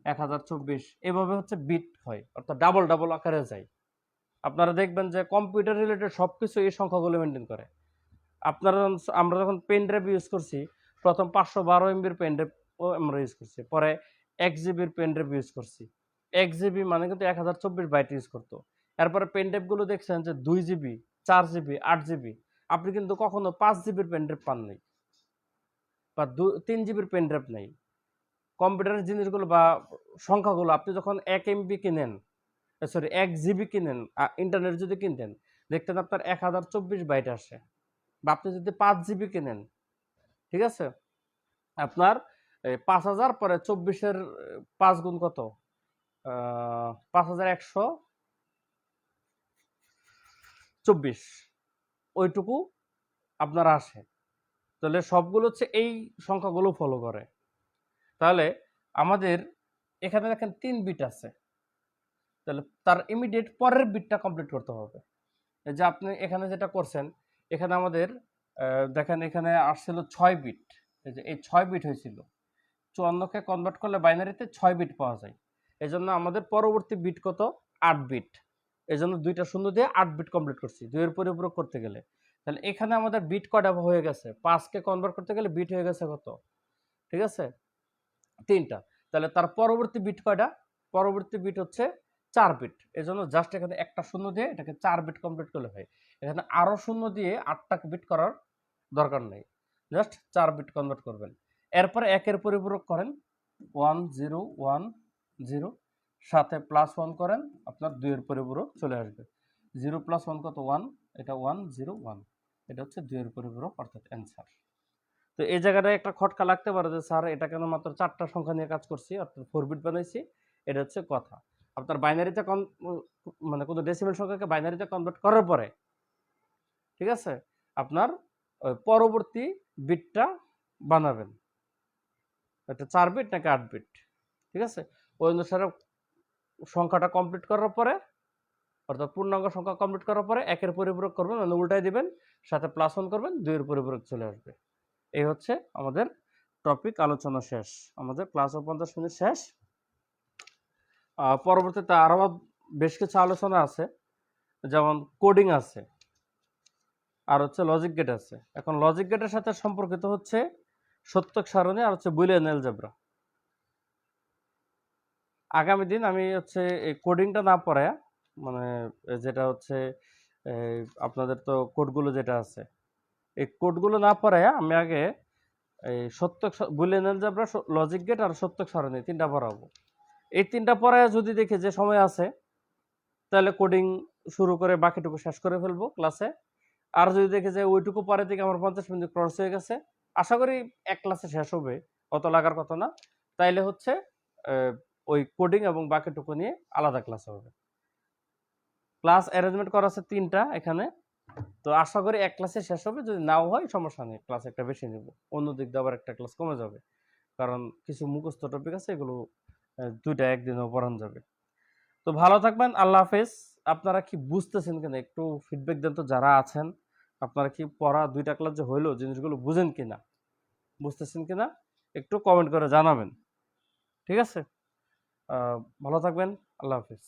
1024, এভাবে হচ্ছে বিট হয়, অর্থাৎ ডাবল ডাবল আকারে যায়। আপনারা দেখবেন যে কম্পিউটার রিলেটেড সবকিছু এই সংখ্যাগুলো মেনটেন করে। আমরা যখন পেন ড্রাইভ ইউজ করছি, প্রথম 512 এমবির পেন ড্রাইভ আমরা ইউজ করছি, পরে 1 জিবির পেন ড্রাইভ ইউজ করছি। 1 জিবি মানে কিন্তু 1024 বাইট ইউজ করতো। এরপরে পেন ড্রাইভগুলো দেখছেন যে 2 জিবি 4 জিবি 8 জিবি, আপনি কিন্তু কখনো 5 জিবির পেন ড্রাইভ পান নাই, বা 3 জিবির পেন ড্রাইভ নাই। কম্পিউটারের জিনিসগুলো বা সংখ্যাগুলো আপনি যখন 1 এমবি কিনেন, সরি 1 জিবি কিনেন, ইন্টারনেট যদি কিনতেন, দেখতেন আপনার 1024 বাইট আসে। বা আপনি যদি 5 জিবি কিনেন, ঠিক আছে, আপনার 5000 পরে 24-এর 5 গুণ কত? 5124, ওইটুকু আপনার আসে। তাহলে সবগুলো হচ্ছে এই সংখ্যাগুলো ফলো করে। তাহলে আমাদের এখানে দেখেন 3 বিট আছে, তাহলে তার ইমিডিয়েট পরের বিটটা কমপ্লিট করতে হবে। এই যে আপনি এখানে যেটা করছেন, এখানে আমাদের দেখেন এখানে আসছিল 6 বিট, এই যে এই 6 বিট হয়েছিল। 54কে কনভার্ট করলে বাইনারিতে 6 বিট পাওয়া যায়। এজন্য আমাদের পরবর্তী বিট কত? 8 বিট। এজন্য 2টা শূন্য দিয়ে 8 বিট কমপ্লিট করছি 2 এর পরিপূরক করতে গেলে। তাহলে এখানে আমাদের বিট কয়টা হয়ে গেছে? 5 কে কনভার্ট করতে গেলে বিট হয়ে গেছে কত? ঠিক আছে, 3টা। তাহলে তার পরবর্তী বিট কয়টা? পরবর্তী বিট হচ্ছে 4 বিট। এজন্য জাস্ট এখানে একটা শূন্য দিয়ে এটাকে 4 বিট কমপ্লিট করলে হয়। এখানে আরো শূন্য দিয়ে 8টা বিট করার দরকার নেই, জাস্ট 4 বিট কনভার্ট করবেন। এরপরে একের পরিপূরক করেন 1 0 1 0, সাথে +1 করেন, আপনার 2 এর পরিপূরক চলে আসবে। 0 + 1 কত? 1, এটা 1 0 1, এটা হচ্ছে 2 এর পরিপূরক অর্থাৎ অ্যান্সার। তো এই জায়গাটায় একটা খটকা লাগতে পারে যে স্যার এটা কেন মাত্র 4টা সংখ্যা নিয়ে কাজ করছি, অর্থাৎ 4 বিট বানাইছি। এটা হচ্ছে কথা। আপনার বাইনারিতে মানে কোনো ডেসিমেল সংখ্যাকে বাইনারিতে কনভার্ট করার পরে, ঠিক আছে, আপনার পরবর্তী বিটটা বানাবেন, এটা 4 বিট নাকি 8 বিট, ঠিক আছে। ওই অনুসারে সংখ্যাটা কমপ্লিট করার পরে, অর্থাৎ পূর্ণাঙ্গ সংখ্যা কমপ্লিট করার পরে একের পরিপূরক করবেন, মানে উল্টাই দিবেন, সাথে +1 করবেন, 2 এর পরিপূরক চলে আসবে। এই হচ্ছে আমাদের টপিক আলোচনা শেষ, আমাদের ক্লাস 50 মিনিট শেষ। পরবর্তীতে আরো বেশ কিছু আলোচনা আছে, যেমন কোডিং আছে, আর হচ্ছে লজিক গেট আছে। এখন লজিক গেটের সাথে সম্পর্কিত হচ্ছে সত্যক সারণী আর হচ্ছে বুলিয়ান অ্যালজেব্রা। আগামী দিন আমি হচ্ছে এই কোডিংটা না পড়ায়া, মানে যেটা হচ্ছে আপনাদের তো কোডগুলো যেটা আছে, এই কোডগুলো না পড়ায়া আমি আগে এই সত্যক বুলিয়ান অ্যালজেব্রা, লজিক গেট আর সত্যক সারণী 3টা পড়াবো। এই 3টা পড়ায়া যদি দেখি যে সময় আছে, তাহলে কোডিং শুরু করে বাকিটুকু শেষ করে ফেলবো ক্লাসে। আর যদি দেখি যে ওইটুকু পরে থেকে আমার 50 মিনিট ক্রস হয়ে গেছে, আশা করি এক ক্লাসে শেষ হবে, অত লাগার কথা না, তাইলে হচ্ছে ওই কোডিং এবং বাকিটুকু নিয়ে আলাদা ক্লাস হবে। ক্লাস অ্যারেঞ্জমেন্ট করা আছে 3টা এখানে, তো আশা করি এক ক্লাসে শেষ হবে। যদি নাও হয় সমস্যা নেই, ক্লাস একটা বেশি নেব, অন্য দিক দিয়ে আবার একটা ক্লাস কমে যাবে, কারণ কিছু মুখস্থ টপিক আছে, এগুলো 2টা একদিনেও পড়ানো যাবে। তো ভালো থাকবেন, আল্লাহ হাফেজ। আপনারা কি বুঝতেছেন কিনা একটু ফিডব্যাক দেন তো, যারা আছেন আপনারা কি পড়া 2টা ক্লাস যে হইলো জিনিসগুলো বুঝেন কিনা, বুঝতেছেন কিনা একটু কমেন্ট করে জানাবেন, ঠিক আছে। ভালো থাকবেন, আল্লাহ হাফেজ।